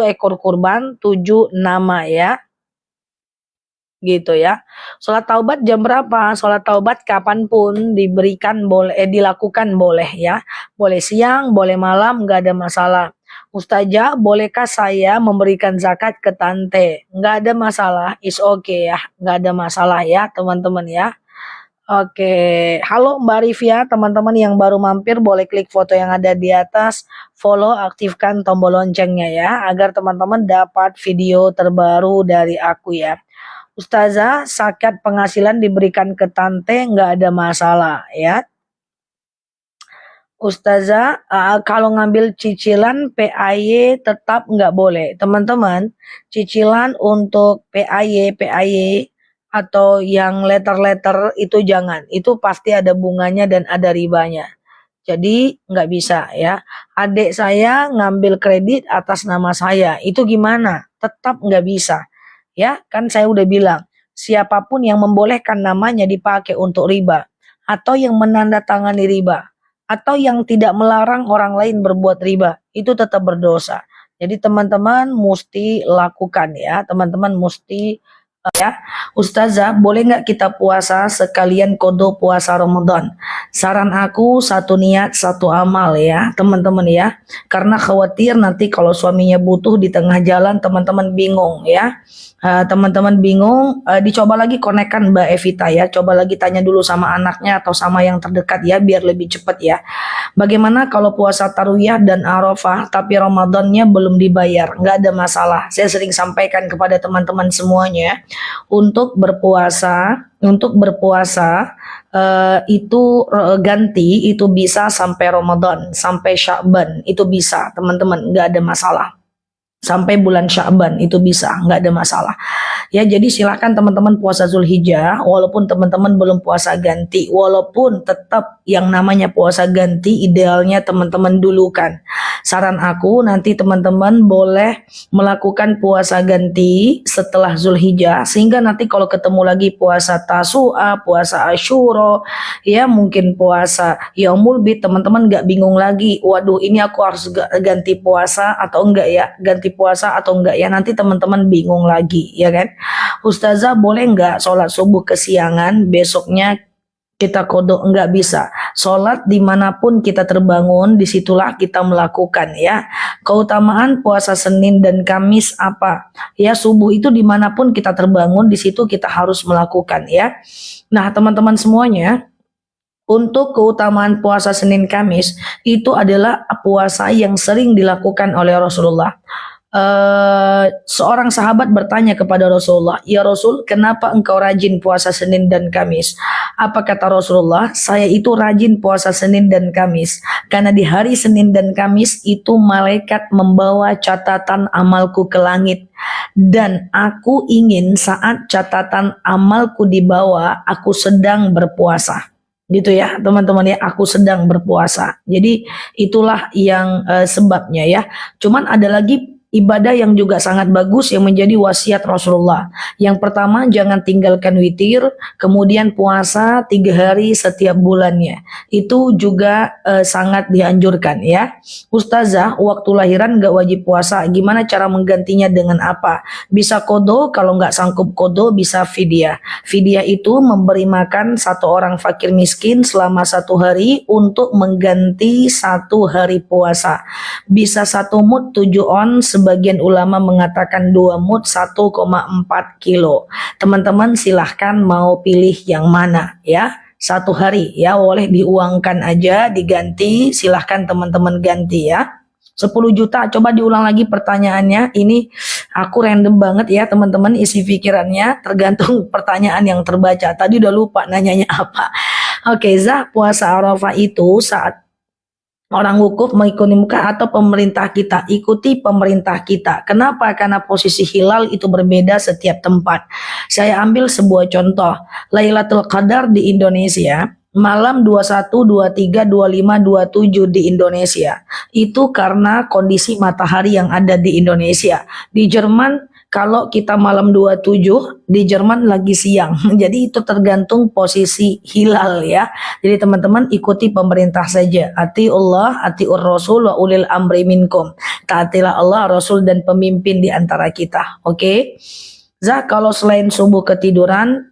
ekor kurban 7 nama ya. Gitu ya. Sholat taubat jam berapa? Sholat taubat kapanpun diberikan boleh dilakukan boleh ya. Boleh siang, boleh malam, nggak ada masalah. Ustazah, bolehkah saya memberikan zakat ke tante? Nggak ada masalah, is okay ya. Nggak ada masalah ya teman-teman ya. Oke, halo Mbak Rivia, teman-teman yang baru mampir boleh klik foto yang ada di atas, follow, aktifkan tombol loncengnya ya, agar teman-teman dapat video terbaru dari aku ya. Ustazah, zakat penghasilan diberikan ke tante nggak ada masalah ya. Ustazah, kalau ngambil cicilan PAY tetap nggak boleh. Teman-teman, cicilan untuk PAY atau yang letter-letter itu jangan. Itu pasti ada bunganya dan ada ribanya. Jadi nggak bisa ya. Adik saya ngambil kredit atas nama saya. Itu gimana? Tetap nggak bisa. Ya, kan saya udah bilang. Siapapun yang membolehkan namanya dipakai untuk riba. Atau yang menandatangani riba. Atau yang tidak melarang orang lain berbuat riba. Itu tetap berdosa. Jadi teman-teman mesti lakukan ya. Teman-teman mesti Ya, Ustazah, boleh nggak kita puasa sekalian kodo puasa Ramadan? Saran aku satu niat satu amal ya teman-teman ya. Karena khawatir nanti kalau suaminya butuh di tengah jalan teman-teman bingung ya. Teman-teman bingung, dicoba lagi konekkan Mbak Evita ya. Coba lagi tanya dulu sama anaknya atau sama yang terdekat ya biar lebih cepat ya. Bagaimana kalau puasa Tarwiyah dan Arafah tapi Ramadannya belum dibayar? Nggak ada masalah. Saya sering sampaikan kepada teman-teman semuanya untuk berpuasa itu ganti itu bisa sampai Ramadan, sampai Sya'ban itu bisa teman-teman, nggak ada masalah. Sampai bulan Sya'ban itu bisa, nggak ada masalah. Ya, jadi silahkan teman-teman puasa Zulhijjah, walaupun teman-teman belum puasa ganti, walaupun tetap yang namanya puasa ganti idealnya teman-teman dulukan. Saran aku nanti teman-teman boleh melakukan puasa ganti setelah Zulhijjah, sehingga nanti kalau ketemu lagi puasa Tasu'a, puasa Asyura, ya mungkin puasa Yaumul Bid, teman-teman nggak bingung lagi, waduh ini aku harus ganti puasa atau enggak ya, ganti puasa atau enggak ya, nanti teman-teman bingung lagi ya kan. Ustazah boleh enggak sholat subuh kesiangan besoknya kita kodok? Enggak bisa. Sholat dimanapun kita terbangun disitulah kita melakukan ya. Keutamaan puasa Senin dan Kamis apa ya? Subuh itu dimanapun kita terbangun di situ kita harus melakukan ya. Nah teman-teman semuanya, untuk keutamaan puasa Senin Kamis itu adalah puasa yang sering dilakukan oleh Rasulullah. Seorang sahabat bertanya kepada Rasulullah, "Ya Rasul, kenapa engkau rajin puasa Senin dan Kamis?" Apa kata Rasulullah? "Saya itu rajin puasa Senin dan Kamis karena di hari Senin dan Kamis itu malaikat membawa catatan amalku ke langit, dan aku ingin saat catatan amalku dibawa aku sedang berpuasa." Gitu ya teman-teman ya, aku sedang berpuasa. Jadi itulah yang sebabnya ya. Cuman ada lagi ibadah yang juga sangat bagus yang menjadi wasiat Rasulullah. Yang pertama, jangan tinggalkan witir, kemudian puasa 3 hari setiap bulannya. Itu juga sangat dianjurkan ya. Ustazah, waktu lahiran nggak wajib puasa, gimana cara menggantinya dengan apa? Bisa kodo, kalau nggak sanggup kodo bisa fidyah. Fidyah itu memberi makan satu orang fakir miskin selama 1 hari untuk mengganti 1 hari puasa. Bisa 1 mud 7 on, sebagian ulama mengatakan 2 mud 1,4 kilo. Teman-teman silahkan mau pilih yang mana ya. 1 hari ya, boleh diuangkan aja diganti, silahkan teman-teman ganti ya. 10 juta, coba diulang lagi pertanyaannya. Ini aku random banget ya teman-teman isi pikirannya, tergantung pertanyaan yang terbaca. Tadi udah lupa nanyanya apa. Oke, Zah, puasa Arafah itu saat orang wukuf mengikuti muka atau pemerintah kita? Ikuti pemerintah kita. Kenapa? Karena posisi hilal itu berbeda setiap tempat. Saya ambil sebuah contoh. Lailatul Qadar di Indonesia malam 21, 23, 25, 27 di Indonesia. Itu karena kondisi matahari yang ada di Indonesia. Di Jerman kalau kita malam 27, di Jerman lagi siang. Jadi itu tergantung posisi hilal ya. Jadi teman-teman ikuti pemerintah saja. Atiullah, atiur Rasul wa ulil amri minkum. Taatilah Allah, Rasul dan pemimpin di antara kita. Oke? Zah, kalau selain subuh ketiduran,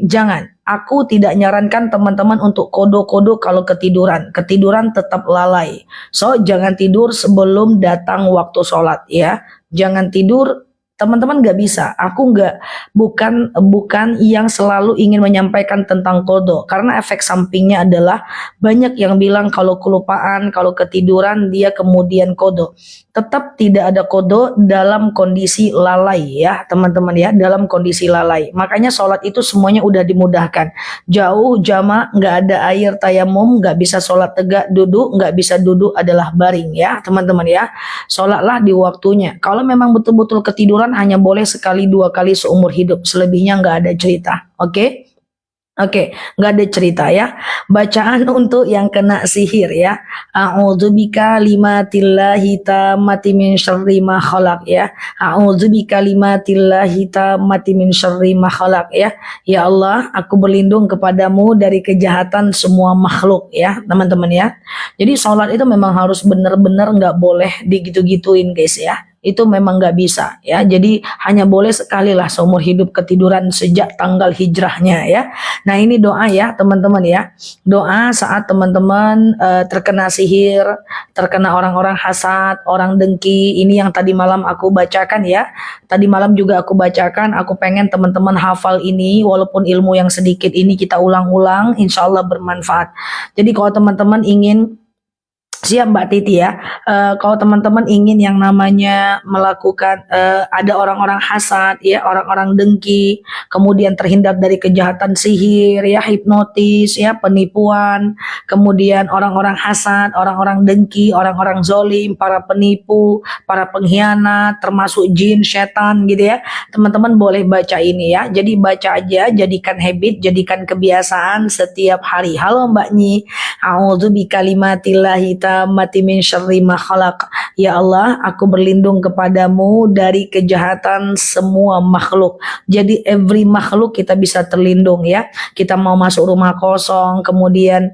jangan. Aku tidak nyarankan teman-teman untuk kodo-kodo kalau ketiduran. Ketiduran tetap lalai. So, jangan tidur sebelum datang waktu sholat ya. Jangan tidur. Teman-teman nggak bisa, aku bukan yang selalu ingin menyampaikan tentang kodo, karena efek sampingnya adalah banyak yang bilang kalau kelupaan, kalau ketiduran dia kemudian kodo. Tetap tidak ada kodo dalam kondisi lalai ya teman-teman ya, dalam kondisi lalai. Makanya sholat itu semuanya udah dimudahkan. Jauh, jama, nggak ada air tayamum, nggak bisa sholat tegak duduk, nggak bisa duduk adalah baring ya teman-teman ya. Sholatlah di waktunya. Kalau memang betul-betul ketiduran hanya boleh sekali 2 kali seumur hidup, selebihnya nggak ada cerita. Oke? Oke, nggak ada cerita ya. Bacaan untuk yang kena sihir ya. A'udzubika limatillahi tammati min syarri ma khalaq ya. A'udzubika limatillahi tammati min syarri ma khalaq ya. Ya Allah, aku berlindung kepadamu dari kejahatan semua makhluk ya, teman-teman ya. Jadi sholat itu memang harus benar-benar nggak boleh digitu-gituin guys ya. itu memang nggak bisa ya. Jadi hanya boleh sekali lah seumur hidup ketiduran sejak tanggal hijrahnya ya. Nah ini doa ya teman-teman ya. Doa saat teman-teman terkena sihir, terkena orang-orang hasad, orang dengki. Ini yang tadi malam aku bacakan ya. Tadi malam juga aku bacakan. Aku pengen teman-teman hafal ini, walaupun ilmu yang sedikit ini kita ulang-ulang, insya Allah bermanfaat. Jadi kalau teman-teman ingin siap Mbak Titi ya. Kalau teman-teman ingin yang namanya melakukan ada orang-orang hasad ya, orang-orang dengki, kemudian terhindar dari kejahatan sihir ya, hipnotis ya, penipuan, kemudian orang-orang hasad, orang-orang dengki, orang-orang zolim, para penipu, para pengkhianat, termasuk jin, setan gitu ya. Teman-teman boleh baca ini ya. Jadi baca aja, jadikan habit, jadikan kebiasaan setiap hari. Halo Mbak Nyi. A'udzu bikalimatillahi tammati min syarri ma khalaq. Ya Allah, aku berlindung kepadamu dari kejahatan semua makhluk. Jadi every makhluk kita bisa terlindung ya. Kita mau masuk rumah kosong, kemudian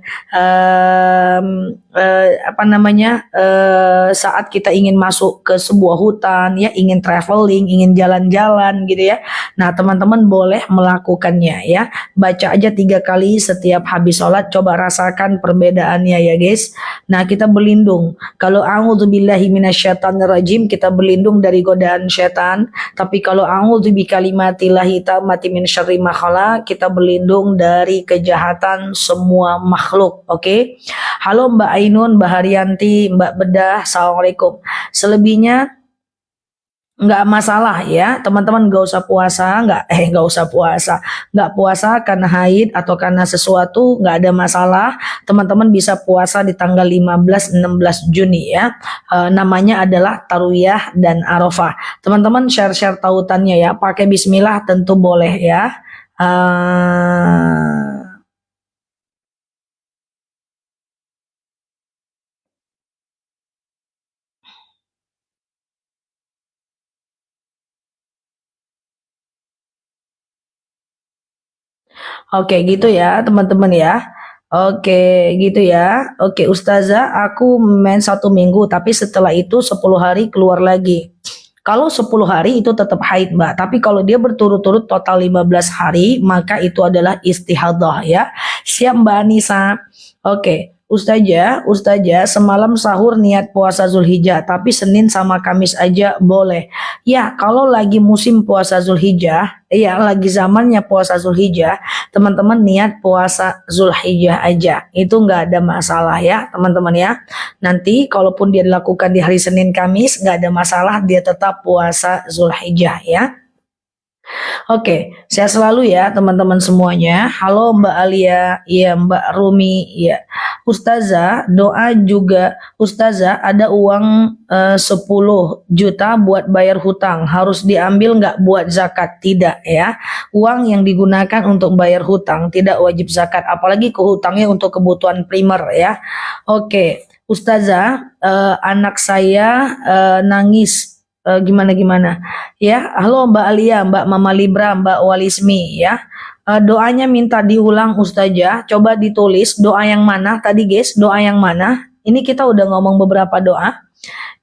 saat kita ingin masuk ke sebuah hutan ya, ingin traveling, ingin jalan-jalan gitu ya. Nah teman-teman boleh melakukannya ya. Baca aja 3 kali setiap habis sholat, coba rasakan perbedaannya ya guys. Nah kita berlindung. Kalau a'udzubillahi minasyaitonirrajim, kita berlindung dari godaan setan. Tapi kalau a'udzu bikalimatillahi tammati min syarri ma khalaq, kita berlindung dari kejahatan semua makhluk. Oke. Halo Mbak Ainun, Mbak Haryanti, Mbak Bedah, assalamualaikum. Selebihnya nggak masalah ya teman-teman, nggak usah puasa karena haid atau karena sesuatu, nggak ada masalah. Teman-teman bisa puasa di tanggal 15-16 Juni ya. Namanya adalah Tarwiyah dan Arafah. Teman-teman share tautannya ya, pakai bismillah tentu boleh ya. Oke gitu ya teman-teman ya. Oke gitu ya. Oke Ustazah, aku main 1 minggu tapi setelah itu 10 hari keluar lagi. Kalau 10 hari itu tetap haid Mbak, tapi kalau dia berturut-turut total 15 hari maka itu adalah istihadah ya. Siap Mbak Anissa. Oke. Ustazah, semalam sahur niat puasa Zulhijjah, tapi Senin sama Kamis aja boleh. Ya, kalau lagi musim puasa Zulhijjah, ya lagi zamannya puasa Zulhijjah, teman-teman niat puasa Zulhijjah aja. Itu nggak ada masalah ya, teman-teman ya. Nanti kalaupun dia dilakukan di hari Senin Kamis, nggak ada masalah, dia tetap puasa Zulhijjah ya. Oke, sehat selalu ya teman-teman semuanya. Halo Mbak Alia, iya Mbak Rumi, iya. Ustazah, doa juga. Ustazah, ada uang 10 juta buat bayar hutang. Harus diambil nggak buat zakat? Tidak ya. Uang yang digunakan untuk bayar hutang tidak wajib zakat. Apalagi kehutangnya untuk kebutuhan primer ya. Oke, Ustazah, anak saya nangis. Gimana ya. Halo Mbak Alia, Mbak Mama Libra, Mbak Walismi ya. Doanya minta diulang Ustazah, coba ditulis doa yang mana tadi guys, doa yang mana. Ini kita udah ngomong beberapa doa.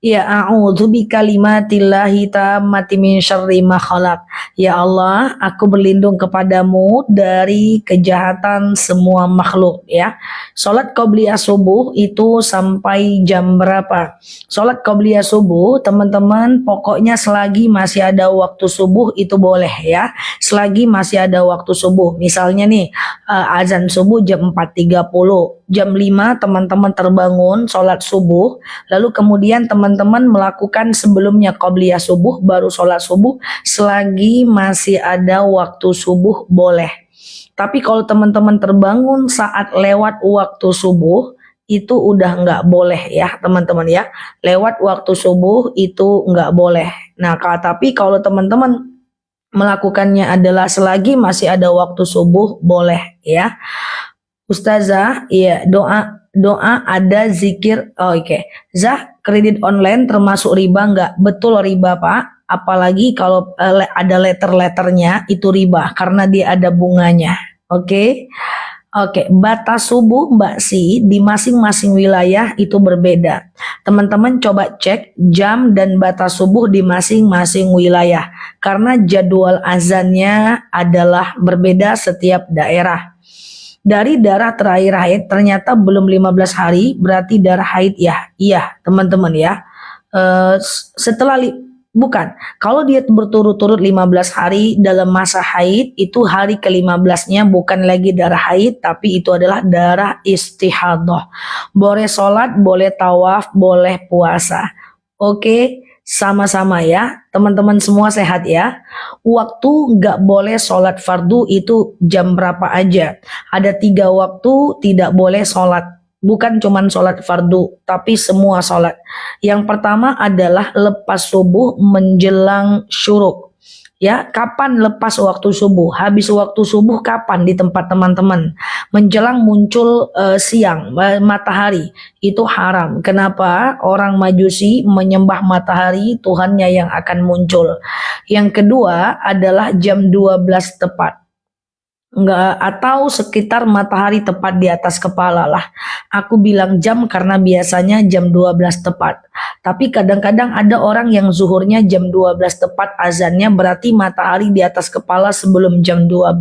Ya a'udzu bikalimatillahi tammati min syarri ma khalaq. Ya Allah, aku berlindung kepadamu dari kejahatan semua makhluk ya. Salat qobliyah subuh itu sampai jam berapa? Salat qobliyah subuh teman-teman pokoknya selagi masih ada waktu subuh itu boleh ya. Selagi masih ada waktu subuh. Misalnya nih azan subuh jam 4.30. Jam 5 teman-teman terbangun sholat subuh, lalu kemudian teman-teman melakukan sebelumnya qobliyah subuh, baru sholat subuh, selagi masih ada waktu subuh boleh. Tapi kalau teman-teman terbangun saat lewat waktu subuh, itu udah nggak boleh ya teman-teman ya. Lewat waktu subuh itu nggak boleh. Nah tapi kalau teman-teman melakukannya adalah selagi masih ada waktu subuh boleh ya. Ustazah, iya doa ada zikir. Oh, oke. Zah, kredit online termasuk riba nggak? Betul riba Pak. Apalagi kalau ada letter-letternya itu riba karena dia ada bunganya. Oke. Oke, batas subuh Mbak Si di masing-masing wilayah itu berbeda. Teman-teman coba cek jam dan batas subuh di masing-masing wilayah karena jadwal azannya adalah berbeda setiap daerah. Dari darah terakhir haid ternyata belum 15 hari, berarti darah haid ya. Iya, teman-teman ya. Setelah bukan, kalau dia berturut-turut 15 hari dalam masa haid, itu hari ke-15-nya bukan lagi darah haid, tapi itu adalah darah istihadah. Boleh sholat, boleh tawaf, boleh puasa. Oke, sama-sama ya. Teman-teman semua sehat ya. Waktu nggak boleh sholat fardu itu jam berapa aja. Ada 3 waktu tidak boleh sholat. Bukan cuman sholat fardu, tapi semua sholat. Yang pertama adalah lepas subuh menjelang syuruk. Ya, kapan lepas waktu subuh? Habis waktu subuh kapan di tempat teman-teman? Menjelang muncul siang, matahari. Itu haram. Kenapa? Orang Majusi menyembah matahari, Tuhannya yang akan muncul. Yang kedua adalah jam 12 tepat. Enggak, atau sekitar matahari tepat di atas kepala lah. Aku bilang jam karena biasanya jam 12 tepat. Tapi kadang-kadang ada orang yang zuhurnya jam 12 tepat azannya, berarti matahari di atas kepala sebelum jam 12.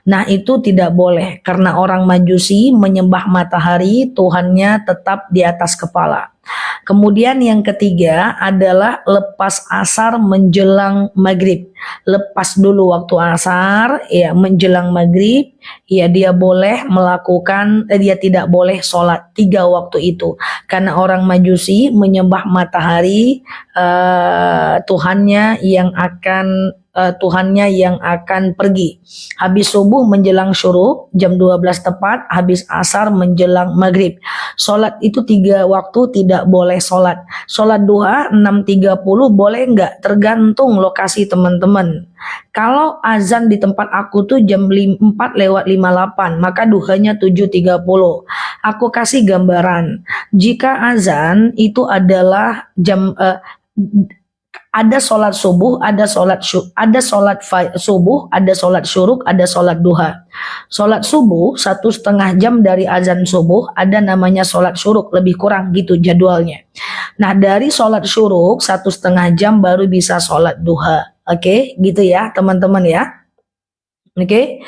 Nah, itu tidak boleh karena orang Majusi menyembah matahari, Tuhannya tetap di atas kepala. Kemudian yang ketiga adalah lepas asar menjelang maghrib. Lepas dulu waktu asar, ya menjelang maghrib, ya dia boleh melakukan, dia tidak boleh sholat 3 waktu itu. Karena orang Majusi menyembah matahari, Tuhannya yang akan pergi. Habis subuh menjelang syuruk jam 12 tepat, habis asar menjelang maghrib. Sholat itu 3 waktu tidak boleh sholat. Sholat duha 6.30 boleh nggak? Tergantung lokasi teman-teman. Kalau azan di tempat aku tuh jam 4:58, maka duhanya 7.30. Aku kasih gambaran. Jika azan itu adalah jam ada sholat subuh, ada sholat subuh, ada sholat syuruk, ada sholat duha. Sholat subuh 1,5 jam dari azan subuh, ada namanya sholat syuruk, lebih kurang gitu jadwalnya. Nah, dari sholat syuruk 1,5 jam baru bisa sholat duha. Oke, gitu ya teman-teman ya. Oke,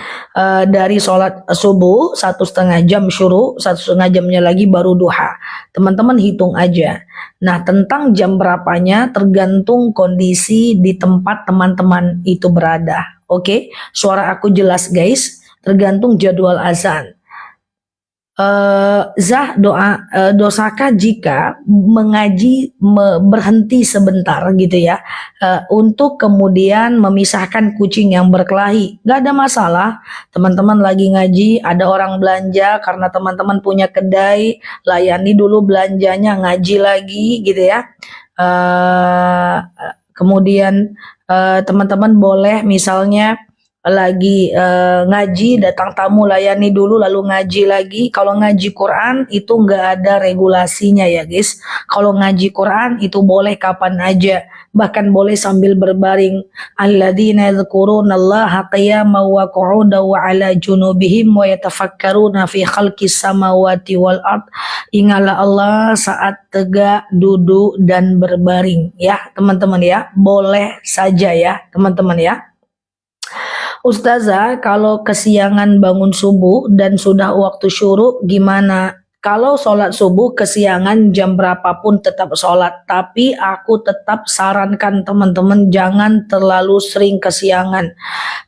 dari sholat subuh 1,5 jam syuruk, 1,5 jamnya lagi baru duha. Teman-teman hitung aja. Nah, tentang jam berapanya tergantung kondisi di tempat teman-teman itu berada. Oke, suara aku jelas guys, tergantung jadwal azan. Dosakah jika mengaji berhenti sebentar gitu ya, untuk kemudian memisahkan kucing yang berkelahi? Gak ada masalah. Teman-teman lagi ngaji, ada orang belanja karena teman-teman punya kedai, layani dulu belanjanya, ngaji lagi gitu ya. Kemudian teman-teman boleh misalnya lagi ngaji, datang tamu layani dulu lalu ngaji lagi. Kalau ngaji Quran itu nggak ada regulasinya ya guys. Kalau ngaji Quran itu boleh kapan aja, bahkan boleh sambil berbaring. Alladzina yadhkurunallaha qiyaman wa qu'udan wa 'ala junubihim wa yatafakkaruna fi khalqis samawati wal ard. Ingatlah Allah saat tegak, duduk dan berbaring ya teman-teman ya. Boleh saja ya teman-teman ya. Ustazah, kalau kesiangan bangun subuh dan sudah waktu syuruk gimana? Kalau sholat subuh kesiangan jam berapapun tetap sholat, tapi aku tetap sarankan teman-teman jangan terlalu sering kesiangan.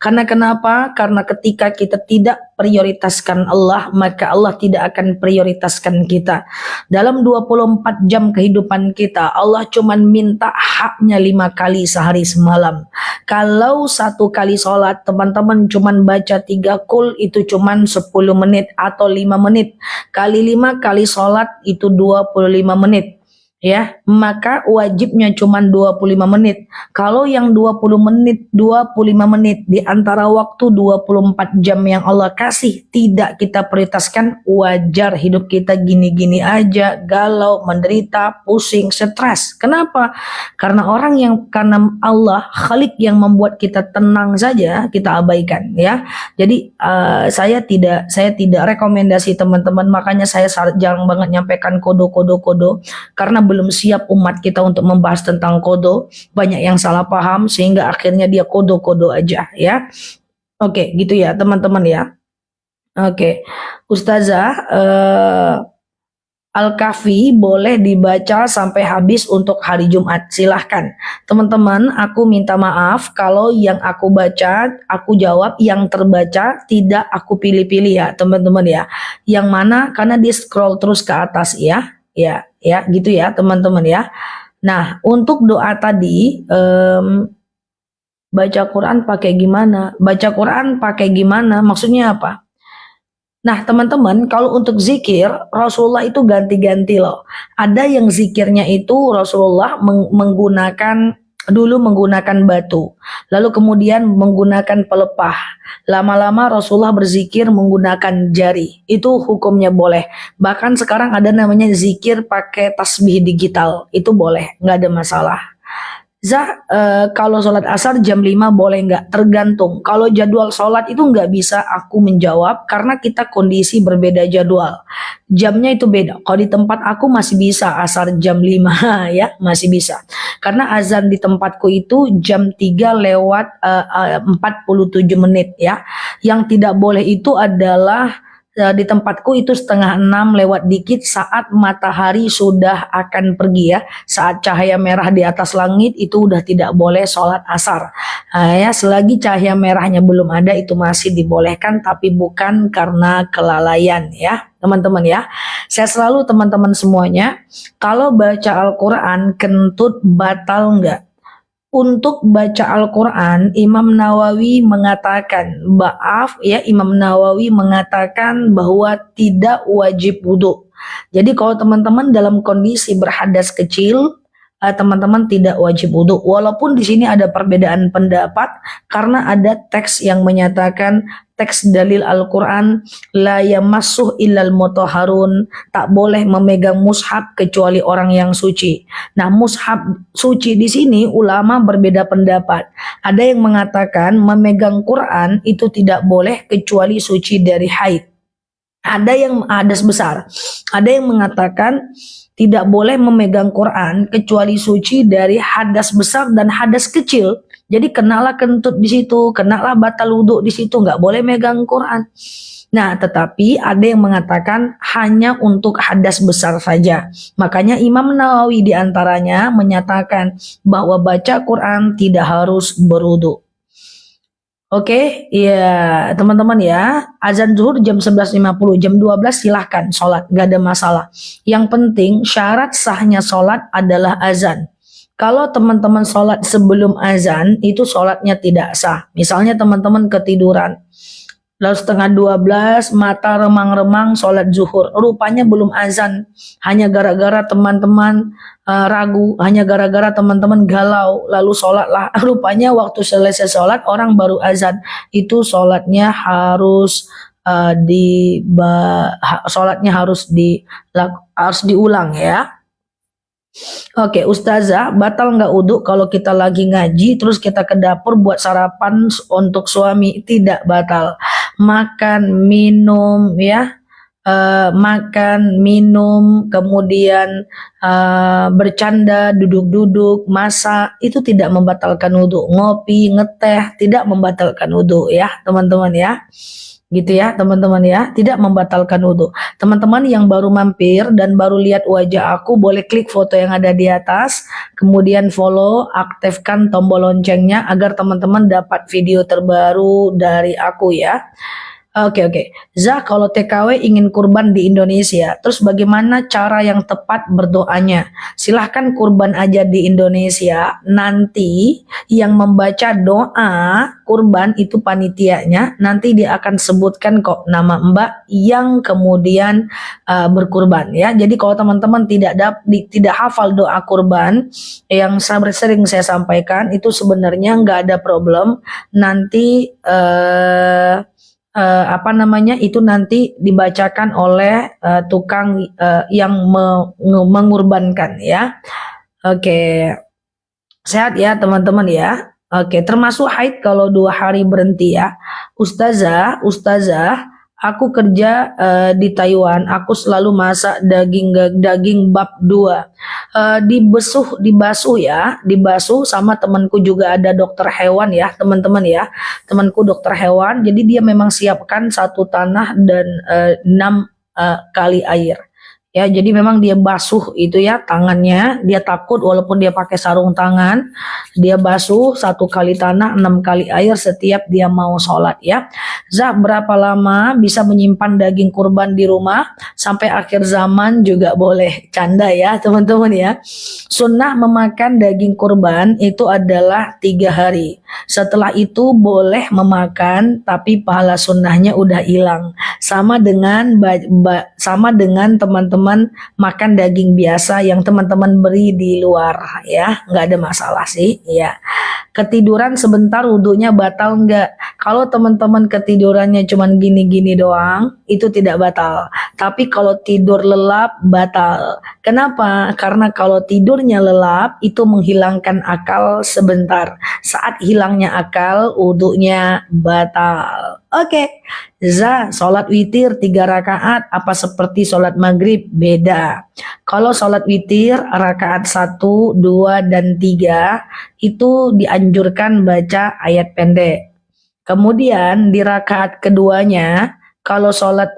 Karena kenapa? Karena ketika kita tidak prioritaskan Allah, maka Allah tidak akan prioritaskan kita. Dalam 24 jam kehidupan kita, Allah cuman minta haknya 5 kali sehari semalam. Kalau 1 kali sholat, teman-teman cuman baca 3 kul, itu cuman 10 menit atau 5 menit. Kali 5 kali sholat itu 25 menit. ya, maka wajibnya cuma 25 menit. Kalau yang 25 menit di antara waktu 24 jam yang Allah kasih tidak kita prioritaskan, wajar hidup kita gini-gini aja, galau, menderita, pusing, stres. Kenapa? Karena karena Allah Khalik yang membuat kita tenang saja kita abaikan, ya. Jadi saya tidak rekomendasi teman-teman, makanya saya jarang banget nyampaikan kodo karena belum siap umat kita untuk membahas tentang kodo. Banyak yang salah paham sehingga akhirnya dia kodo aja, ya. Oke, gitu ya teman-teman ya. Oke, Ustazah, Al-Kahfi boleh dibaca sampai habis untuk hari Jumat. Silahkan. Teman-teman, aku minta maaf kalau yang aku baca, aku jawab, yang terbaca tidak aku pilih-pilih ya teman-teman ya. Yang mana? Karena dia scroll terus ke atas ya. Ya, gitu ya teman-teman ya. Nah, untuk doa tadi, baca Quran pakai gimana? Baca Quran pakai gimana? Maksudnya apa? Nah, teman-teman, kalau untuk zikir, Rasulullah itu ganti-ganti loh. Ada yang zikirnya itu Rasulullah dulu menggunakan batu, lalu kemudian menggunakan pelepah. Lama-lama Rasulullah berzikir menggunakan jari. Itu hukumnya boleh. Bahkan sekarang ada namanya zikir pakai tasbih digital. Itu boleh, nggak ada masalah. Kalau sholat asar jam 5 boleh nggak? Tergantung. Kalau jadwal sholat itu nggak bisa aku menjawab karena kita kondisi berbeda jadwal. Jamnya itu beda. Kalau di tempat aku masih bisa asar jam 5 ya, masih bisa. Karena azan di tempatku itu jam 3 lewat 47 menit ya. Yang tidak boleh itu adalah di tempatku itu setengah 6 lewat dikit saat matahari sudah akan pergi ya, saat cahaya merah di atas langit itu udah tidak boleh sholat asar. Ya, selagi cahaya merahnya belum ada itu masih dibolehkan, tapi bukan karena kelalaian ya teman-teman ya. Saya selalu teman-teman semuanya, kalau baca Al-Quran kentut batal enggak? Untuk baca Al-Quran, Imam Nawawi mengatakan, Imam Nawawi mengatakan bahwa tidak wajib wudhu. Jadi kalau teman-teman dalam kondisi berhadas kecil, teman-teman tidak wajib wudhu. Walaupun di sini ada perbedaan pendapat karena ada teks yang menyatakan, teks dalil Al-Quran, la yamassuh illal mutahharun, tak boleh memegang mushaf kecuali orang yang suci. Nah, mushaf suci di sini ulama berbeda pendapat. Ada yang mengatakan memegang Quran itu tidak boleh kecuali suci dari haid. Ada yang hadas besar. Ada yang mengatakan tidak boleh memegang Quran kecuali suci dari hadas besar dan hadas kecil. Jadi kenalah kentut di situ, kenalah batal wudhu di situ, nggak boleh megang Quran. Nah, tetapi ada yang mengatakan hanya untuk hadas besar saja. Makanya Imam Nawawi diantaranya menyatakan bahwa baca Quran tidak harus berwudhu. Oke, ya teman-teman ya, azan zuhur jam 11.50, jam 12 silahkan sholat, gak ada masalah. Yang penting syarat sahnya sholat adalah azan. Kalau teman-teman sholat sebelum azan, itu sholatnya tidak sah. Misalnya teman-teman ketiduran, lalu setengah 12, mata remang-remang sholat zuhur, rupanya belum azan, hanya gara-gara teman-teman ragu, hanya gara-gara teman-teman galau, lalu sholatlah, rupanya waktu selesai sholat orang baru azan, itu sholatnya harus harus diulang ya. Oke, Ustazah, batal nggak wudhu kalau kita lagi ngaji terus kita ke dapur buat sarapan untuk suami? Tidak batal. Makan, minum ya, makan, minum, kemudian bercanda, duduk-duduk, masak, itu tidak membatalkan wudhu. Ngopi, ngeteh, tidak membatalkan wudhu ya teman-teman ya. Gitu ya teman-teman ya, tidak membatalkan wudhu. Teman-teman yang baru mampir dan baru lihat wajah aku, boleh klik foto yang ada di atas, kemudian follow, aktifkan tombol loncengnya agar teman-teman dapat video terbaru dari aku ya. Oke, oke. Zah, kalau TKW ingin kurban di Indonesia, terus bagaimana cara yang tepat berdoanya? Silahkan kurban aja di Indonesia. Nanti yang membaca doa kurban itu panitianya. Nanti dia akan sebutkan kok nama Mbak yang kemudian berkurban ya. Jadi kalau teman-teman tidak hafal doa kurban yang sering saya sampaikan itu sebenarnya nggak ada problem. Nanti apa namanya itu nanti dibacakan oleh tukang yang mengurbankan ya. Oke, sehat ya teman-teman ya. Oke, termasuk haid kalau 2 hari berhenti ya. Ustazah, aku kerja di Taiwan. Aku selalu masak daging bab 2. Dibasuh ya, dibasuh sama temanku juga ada dokter hewan ya, teman-teman ya. Temanku dokter hewan, jadi dia memang siapkan satu tanah dan 6 kali air. Ya, jadi memang dia basuh itu ya tangannya, dia takut walaupun dia pakai sarung tangan, dia basuh 1 kali tanah 6 kali air setiap dia mau sholat ya. Zah, berapa lama bisa menyimpan daging kurban di rumah? Sampai akhir zaman juga boleh. Canda ya teman-teman ya. Sunnah memakan daging kurban itu adalah 3 hari. Setelah itu boleh memakan, tapi pahala sunnahnya udah hilang. Sama dengan teman-teman makan daging biasa yang teman-teman beri di luar ya, nggak ada masalah sih ya. Ketiduran sebentar wudhunya batal nggak? Kalau teman-teman ketidurannya cuman gini-gini doang, itu tidak batal. Tapi kalau tidur lelap, batal. Kenapa? Karena kalau tidurnya lelap, itu menghilangkan akal sebentar. Saat hilangnya akal, wudhunya batal. Oke. Za, sholat witir 3 rakaat, apa seperti sholat maghrib? Beda. Kalau sholat witir, rakaat 1, 2, dan 3, itu dianjurkan baca ayat pendek. Kemudian di rakaat keduanya, kalau sholat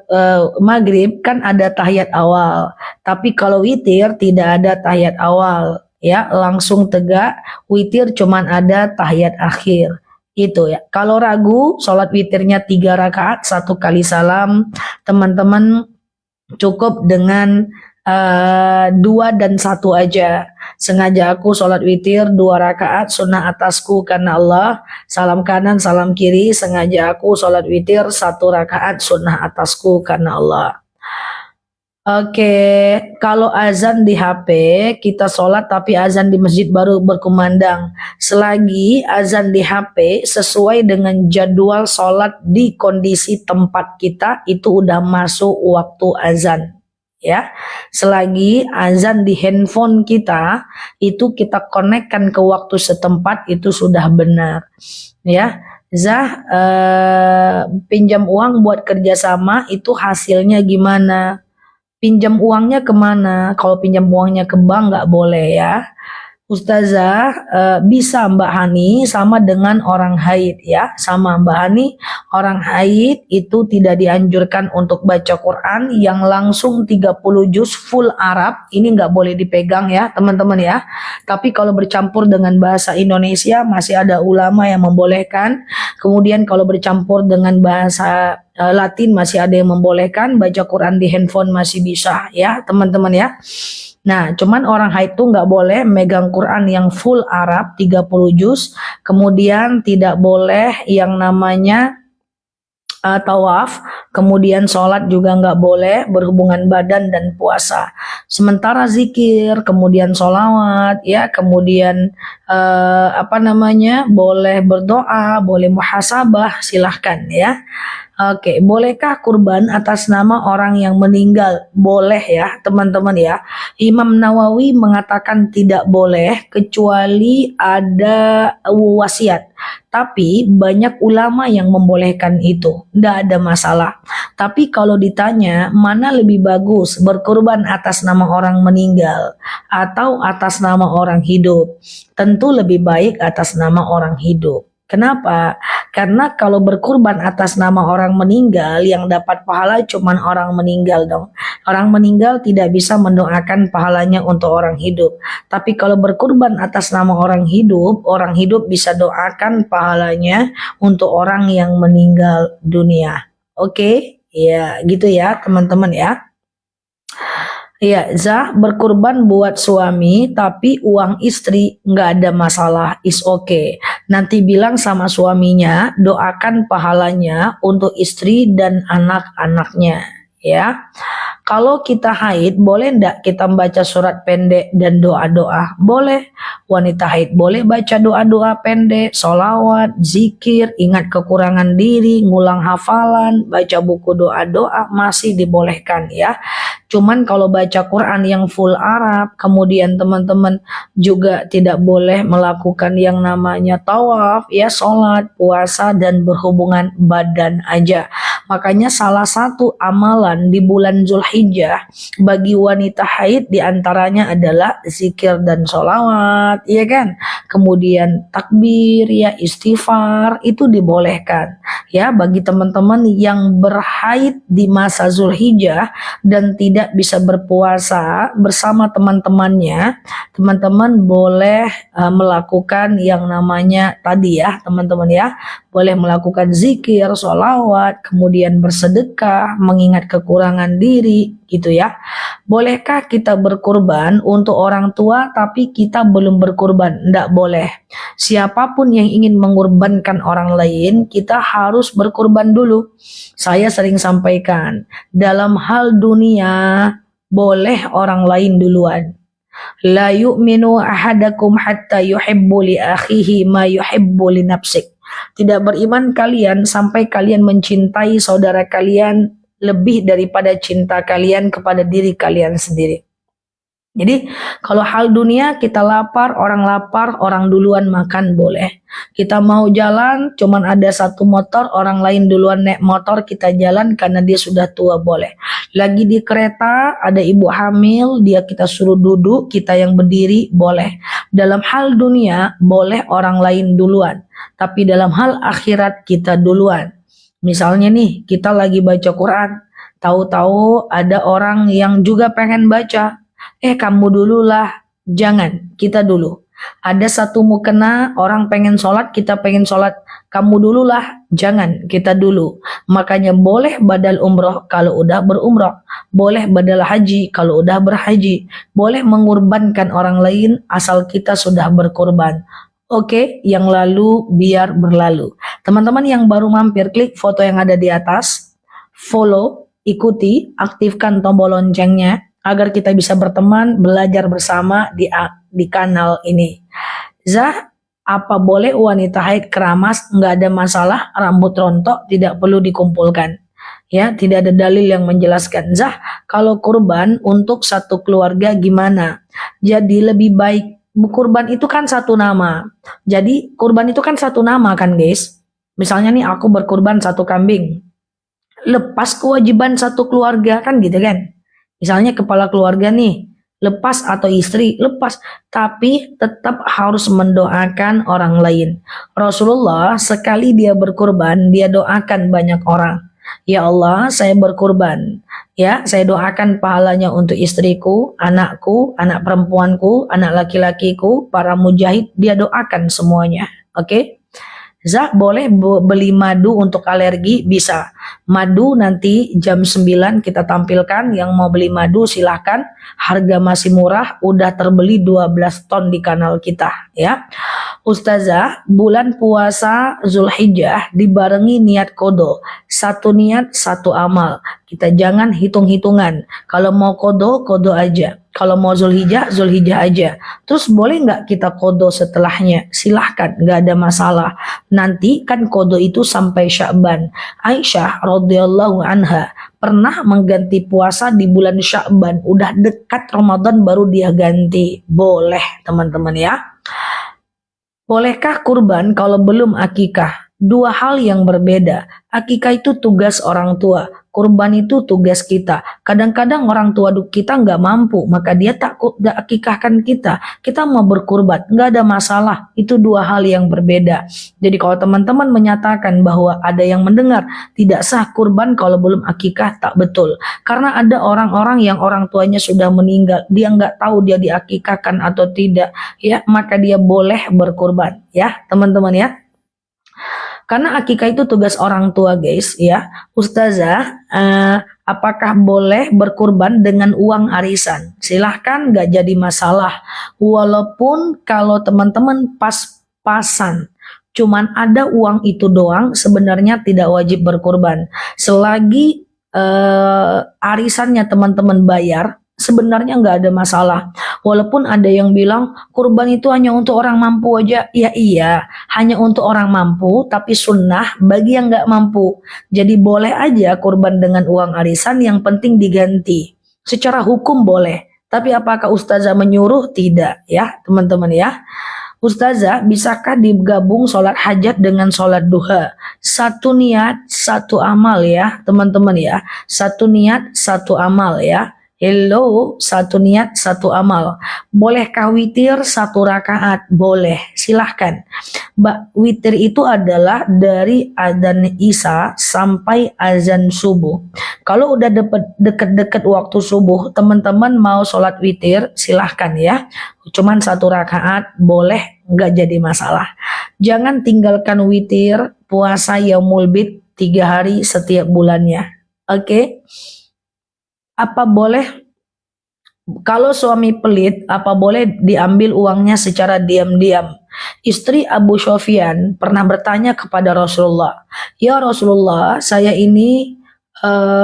maghrib kan ada tahiyat awal, tapi kalau witir tidak ada tahiyat awal, ya langsung tegak. Witir cuman ada tahiyat akhir. Itu ya. Kalau ragu, sholat witirnya 3 rakaat, 1 kali salam, teman-teman cukup dengan 2 dan 1 aja. Sengaja aku sholat witir 2 rakaat, sunnah atasku karena Allah. Salam kanan, salam kiri. Sengaja aku sholat witir 1 rakaat, sunnah atasku karena Allah. Oke, kalau azan di HP, kita sholat tapi azan di masjid baru berkumandang. Selagi azan di HP sesuai dengan jadwal sholat di kondisi tempat kita, itu udah masuk waktu azan. Ya, selagi azan di handphone kita, itu kita konekkan ke waktu setempat, itu sudah benar. Ya, Zah, pinjam uang buat kerjasama, itu hasilnya gimana? Pinjam uangnya kemana? Kalau pinjam uangnya ke bank nggak boleh ya. Ustazah, bisa Mbak Hani sama dengan orang haid ya. Sama Mbak Hani, orang haid itu tidak dianjurkan untuk baca Quran yang langsung 30 juz full Arab. Ini nggak boleh dipegang ya teman-teman ya. Tapi kalau bercampur dengan bahasa Indonesia masih ada ulama yang membolehkan. Kemudian kalau bercampur dengan bahasa Latin masih ada yang membolehkan. Baca Quran di handphone masih bisa ya teman-teman ya. Nah, cuman orang haid itu nggak boleh megang Quran yang full Arab 30 juz, kemudian tidak boleh yang namanya tawaf, kemudian sholat juga nggak boleh, berhubungan badan dan puasa. Sementara zikir, kemudian sholawat, ya, kemudian boleh berdoa, boleh muhasabah, silahkan ya. Oke, bolehkah kurban atas nama orang yang meninggal? Boleh ya, teman-teman ya. Imam Nawawi mengatakan tidak boleh kecuali ada wasiat. Tapi banyak ulama yang membolehkan itu, tidak ada masalah. Tapi kalau ditanya mana lebih bagus, berkurban atas nama orang meninggal atau atas nama orang hidup? Tentu lebih baik atas nama orang hidup. Kenapa? Karena kalau berkurban atas nama orang meninggal, yang dapat pahala cuma orang meninggal dong. Orang meninggal tidak bisa mendoakan pahalanya untuk orang hidup. Tapi kalau berkurban atas nama orang hidup bisa doakan pahalanya untuk orang yang meninggal dunia. Oke, ya gitu ya teman-teman ya. Ya, Zah berkurban buat suami, tapi uang istri nggak ada masalah, is okay. Nanti bilang sama suaminya, doakan pahalanya untuk istri dan anak-anaknya, ya. Kalau kita haid, boleh ndak kita baca surat pendek dan doa-doa? Boleh. Wanita haid boleh baca doa-doa pendek, solawat, zikir, ingat kekurangan diri, ngulang hafalan, baca buku doa-doa masih dibolehkan ya. Cuman kalau baca Quran yang full Arab, kemudian teman-teman juga tidak boleh melakukan yang namanya tawaf, ya sholat, puasa, dan berhubungan badan aja. Makanya salah satu amalan di bulan Zulhijjah bagi wanita haid diantaranya adalah zikir dan sholawat, ya kan? Kemudian takbir, ya istighfar, itu dibolehkan. Ya, bagi teman-teman yang berhaid di masa Zulhijjah dan tidak bisa berpuasa bersama teman-temannya, teman-teman boleh melakukan yang namanya tadi ya, teman-teman ya, boleh melakukan zikir, sholawat, kemudian bersedekah, mengingat kekurangan diri, gitu ya. Bolehkah kita berkurban untuk orang tua tapi kita belum berkurban? Tidak boleh. Siapapun yang ingin mengorbankan orang lain, kita harus berkurban dulu. Saya sering sampaikan, dalam hal dunia boleh orang lain duluan. La yu'minu ahadakum hatta yuhibbu li akhihi ma yuhibbu li nafsik. Tidak beriman kalian sampai kalian mencintai saudara kalian lebih daripada cinta kalian kepada diri kalian sendiri. Jadi kalau hal dunia kita lapar, orang duluan makan boleh. Kita mau jalan, cuman ada satu motor, orang lain duluan naik motor, kita jalan karena dia sudah tua boleh. Lagi di kereta, ada ibu hamil, dia kita suruh duduk, kita yang berdiri boleh. Dalam hal dunia, boleh orang lain duluan. Tapi dalam hal akhirat kita duluan. Misalnya nih, kita lagi baca Quran, tahu-tahu ada orang yang juga pengen baca. Kamu dululah, jangan, kita dulu. Ada satu mukena, orang pengen sholat, kita pengen sholat, kamu dululah, jangan, kita dulu. Makanya boleh badal umroh kalau udah berumroh, boleh badal haji kalau udah berhaji, boleh mengorbankan orang lain asal kita sudah berkorban. Oke, yang lalu biar berlalu. Teman-teman yang baru mampir, klik foto yang ada di atas, follow, ikuti, aktifkan tombol loncengnya, agar kita bisa berteman, belajar bersama di kanal ini. Zah, apa boleh wanita haid keramas? Nggak ada masalah, rambut rontok tidak perlu dikumpulkan. Ya, tidak ada dalil yang menjelaskan. Zah, kalau kurban untuk satu keluarga gimana? Jadi lebih baik, kurban itu kan satu nama. Jadi kurban itu kan satu nama kan guys. Misalnya nih aku berkurban satu kambing. Lepas kewajiban satu keluarga kan gitu kan. Misalnya kepala keluarga nih, lepas atau istri, lepas. Tapi tetap harus mendoakan orang lain. Rasulullah sekali dia berkurban, dia doakan banyak orang. Ya Allah, saya berkurban. Ya, saya doakan pahalanya untuk istriku, anakku, anak perempuanku, anak laki-lakiku, para mujahid, dia doakan semuanya. Oke? Zah, boleh beli madu untuk alergi? Bisa. Madu nanti jam 9 kita tampilkan. Yang mau beli madu silahkan. Harga masih murah. Udah terbeli 12 ton di kanal kita. Ya. Ustazah, bulan puasa Zulhijjah dibarengi niat kodo. Satu niat, satu amal. Kita jangan hitung-hitungan. Kalau mau kodo, kodo aja. Kalau mau Zulhijjah, Zulhijjah aja. Terus boleh nggak kita kodo setelahnya? Silahkan, nggak ada masalah. Nanti kan kodo itu sampai Sya'ban. Aisyah radhiyallahu anha pernah mengganti puasa di bulan Sya'ban. Udah dekat Ramadan baru dia ganti. Boleh teman-teman ya. Bolehkah kurban kalau belum akikah? Dua hal yang berbeda. Akikah itu tugas orang tua. Kurban itu tugas kita. Kadang-kadang orang tua kita nggak mampu, maka dia takut akikahkan kita. Kita mau berkurban, nggak ada masalah. Itu dua hal yang berbeda. Jadi kalau teman-teman menyatakan bahwa ada yang mendengar tidak sah kurban kalau belum akikah, tak betul. Karena ada orang-orang yang orang tuanya sudah meninggal, dia nggak tahu dia diakikahkan atau tidak, ya maka dia boleh berkurban, ya teman-teman ya. Karena akikah itu tugas orang tua guys ya. Ustazah, apakah boleh berkurban dengan uang arisan? Silahkan, gak jadi masalah. Walaupun kalau teman-teman pas-pasan cuman ada uang itu doang, sebenarnya tidak wajib berkurban. Selagi arisannya teman-teman bayar, sebenarnya nggak ada masalah. Walaupun ada yang bilang kurban itu hanya untuk orang mampu aja. Ya iya, hanya untuk orang mampu, tapi sunnah bagi yang nggak mampu. Jadi boleh aja kurban dengan uang arisan, yang penting diganti. Secara hukum boleh. Tapi apakah ustazah menyuruh? Tidak ya teman-teman ya. Ustazah, bisakah digabung sholat hajat dengan sholat duha? Satu niat, satu amal ya, teman-teman ya. Satu niat, satu amal ya. Hello, satu niat, satu amal. Bolehkah witir satu rakaat? Boleh, silahkan. Witir itu adalah dari adzan Isya sampai azan subuh. Kalau udah deket-deket waktu subuh, teman-teman mau sholat witir, silahkan ya. Cuman satu rakaat, boleh, nggak jadi masalah. Jangan tinggalkan witir puasa yaumul bid 3 hari setiap bulannya. Oke? Apa boleh, kalau suami pelit, apa boleh diambil uangnya secara diam-diam? Istri Abu Sufyan pernah bertanya kepada Rasulullah, "Ya Rasulullah, saya ini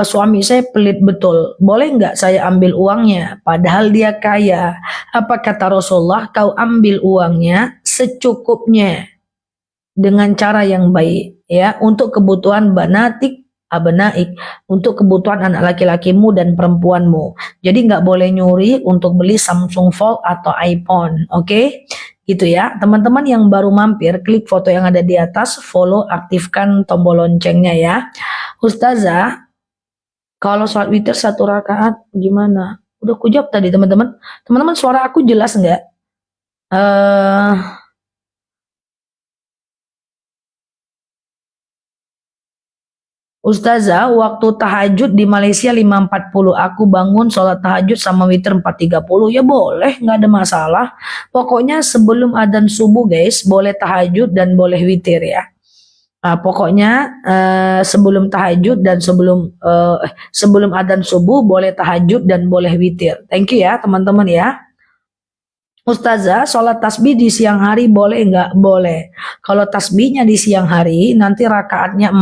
suami saya pelit betul. Boleh nggak saya ambil uangnya? Padahal dia kaya." Apa kata Rasulullah? "Kau ambil uangnya secukupnya dengan cara yang baik ya, untuk kebutuhan banatik abnaik, untuk kebutuhan anak laki-lakimu dan perempuanmu. Jadi nggak boleh nyuri untuk beli Samsung Fold atau iPhone." Oke? Gitu ya. Teman-teman yang baru mampir, klik foto yang ada di atas, follow, aktifkan tombol loncengnya ya. Ustazah, kalau sholat witir satu rakaat gimana? Udah kujawab tadi teman-teman. Teman-teman, suara aku jelas nggak? Ustazah, waktu tahajud di Malaysia 5.40, aku bangun sholat tahajud sama witir 4.30, ya boleh, nggak ada masalah. Pokoknya sebelum adzan subuh guys, boleh tahajud dan boleh witir ya. Nah, pokoknya sebelum tahajud dan sebelum adzan subuh boleh tahajud dan boleh witir. Thank you ya teman-teman ya. Ustazah, sholat tasbih di siang hari boleh nggak? Boleh. Kalau tasbihnya di siang hari, nanti rakaatnya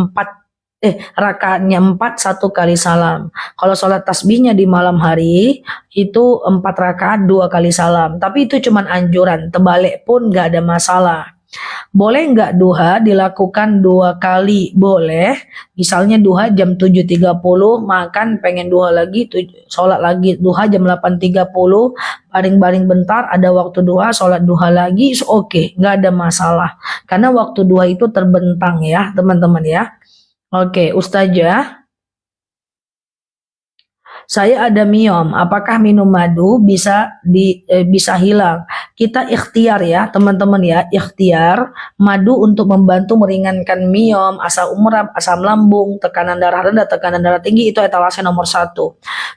4 satu kali salam. Kalau sholat tasbihnya di malam hari itu 4 rakaat 2 kali salam. Tapi itu cuman anjuran, terbalik pun nggak ada masalah. Boleh nggak duha dilakukan 2 kali? Boleh. Misalnya duha jam 7.30, makan pengen duha lagi, sholat lagi duha jam 8.30, baring-baring bentar, ada waktu duha, sholat duha lagi, oke, nggak ada masalah. Karena waktu duha itu terbentang ya teman-teman ya. Oke, Ustazah, saya ada miom. Apakah minum madu bisa hilang? Kita ikhtiar ya, teman-teman ya, ikhtiar madu untuk membantu meringankan miom, asam urat, asam lambung, tekanan darah rendah, tekanan darah tinggi, itu etalase nomor 1.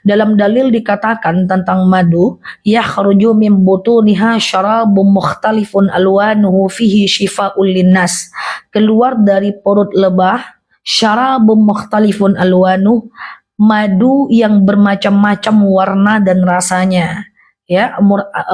Dalam dalil dikatakan tentang madu, yakhruju min butuniha syarabun mukhtalifun alwanuhu fihi syifa'ul linnas. Keluar dari perut lebah syarabun mukhtalifun alwanuhu, madu yang bermacam-macam warna dan rasanya ya,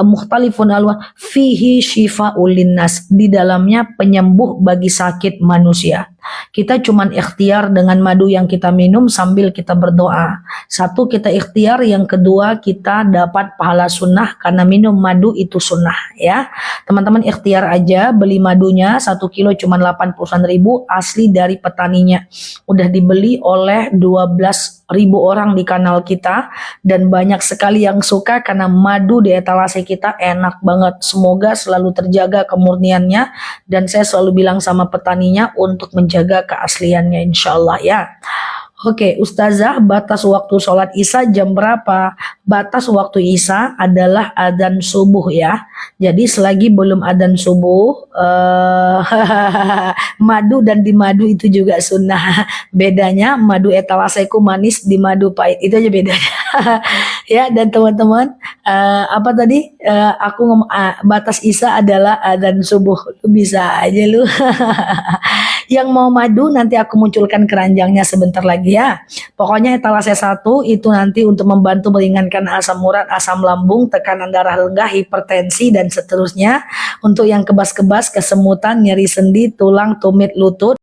mukhtalifun alwan fihi syifa'ul linnas, di dalamnya penyembuh bagi sakit manusia. Kita cuman ikhtiar dengan madu yang kita minum sambil kita berdoa. Satu, kita ikhtiar, yang kedua kita dapat pahala sunnah karena minum madu itu sunnah ya. Teman-teman ikhtiar aja, beli madunya 1 kilo cuman 80.000, asli dari petaninya. Udah dibeli oleh 12.000 orang di kanal kita dan banyak sekali yang suka karena madu di etalase kita enak banget. Semoga selalu terjaga kemurniannya, dan saya selalu bilang sama petaninya untuk menjaga keasliannya insyaallah ya. Oke, Ustazah, batas waktu sholat Isya jam berapa? Batas waktu Isya adalah adzan subuh ya. Jadi selagi belum adzan subuh, madu dan di madu itu juga sunnah. Bedanya madu etalaseku manis, di madu pahit, itu aja bedanya. Ya, dan teman-teman, apa tadi? Aku ngomong batas Isya adalah adzan subuh. Lu bisa aja lu. Yang mau madu nanti aku munculkan keranjangnya sebentar lagi ya. Pokoknya etalase 1 itu nanti untuk membantu meringankan asam urat, asam lambung, tekanan darah rendah, hipertensi dan seterusnya. Untuk yang kebas-kebas, kesemutan, nyeri sendi, tulang, tumit, lutut.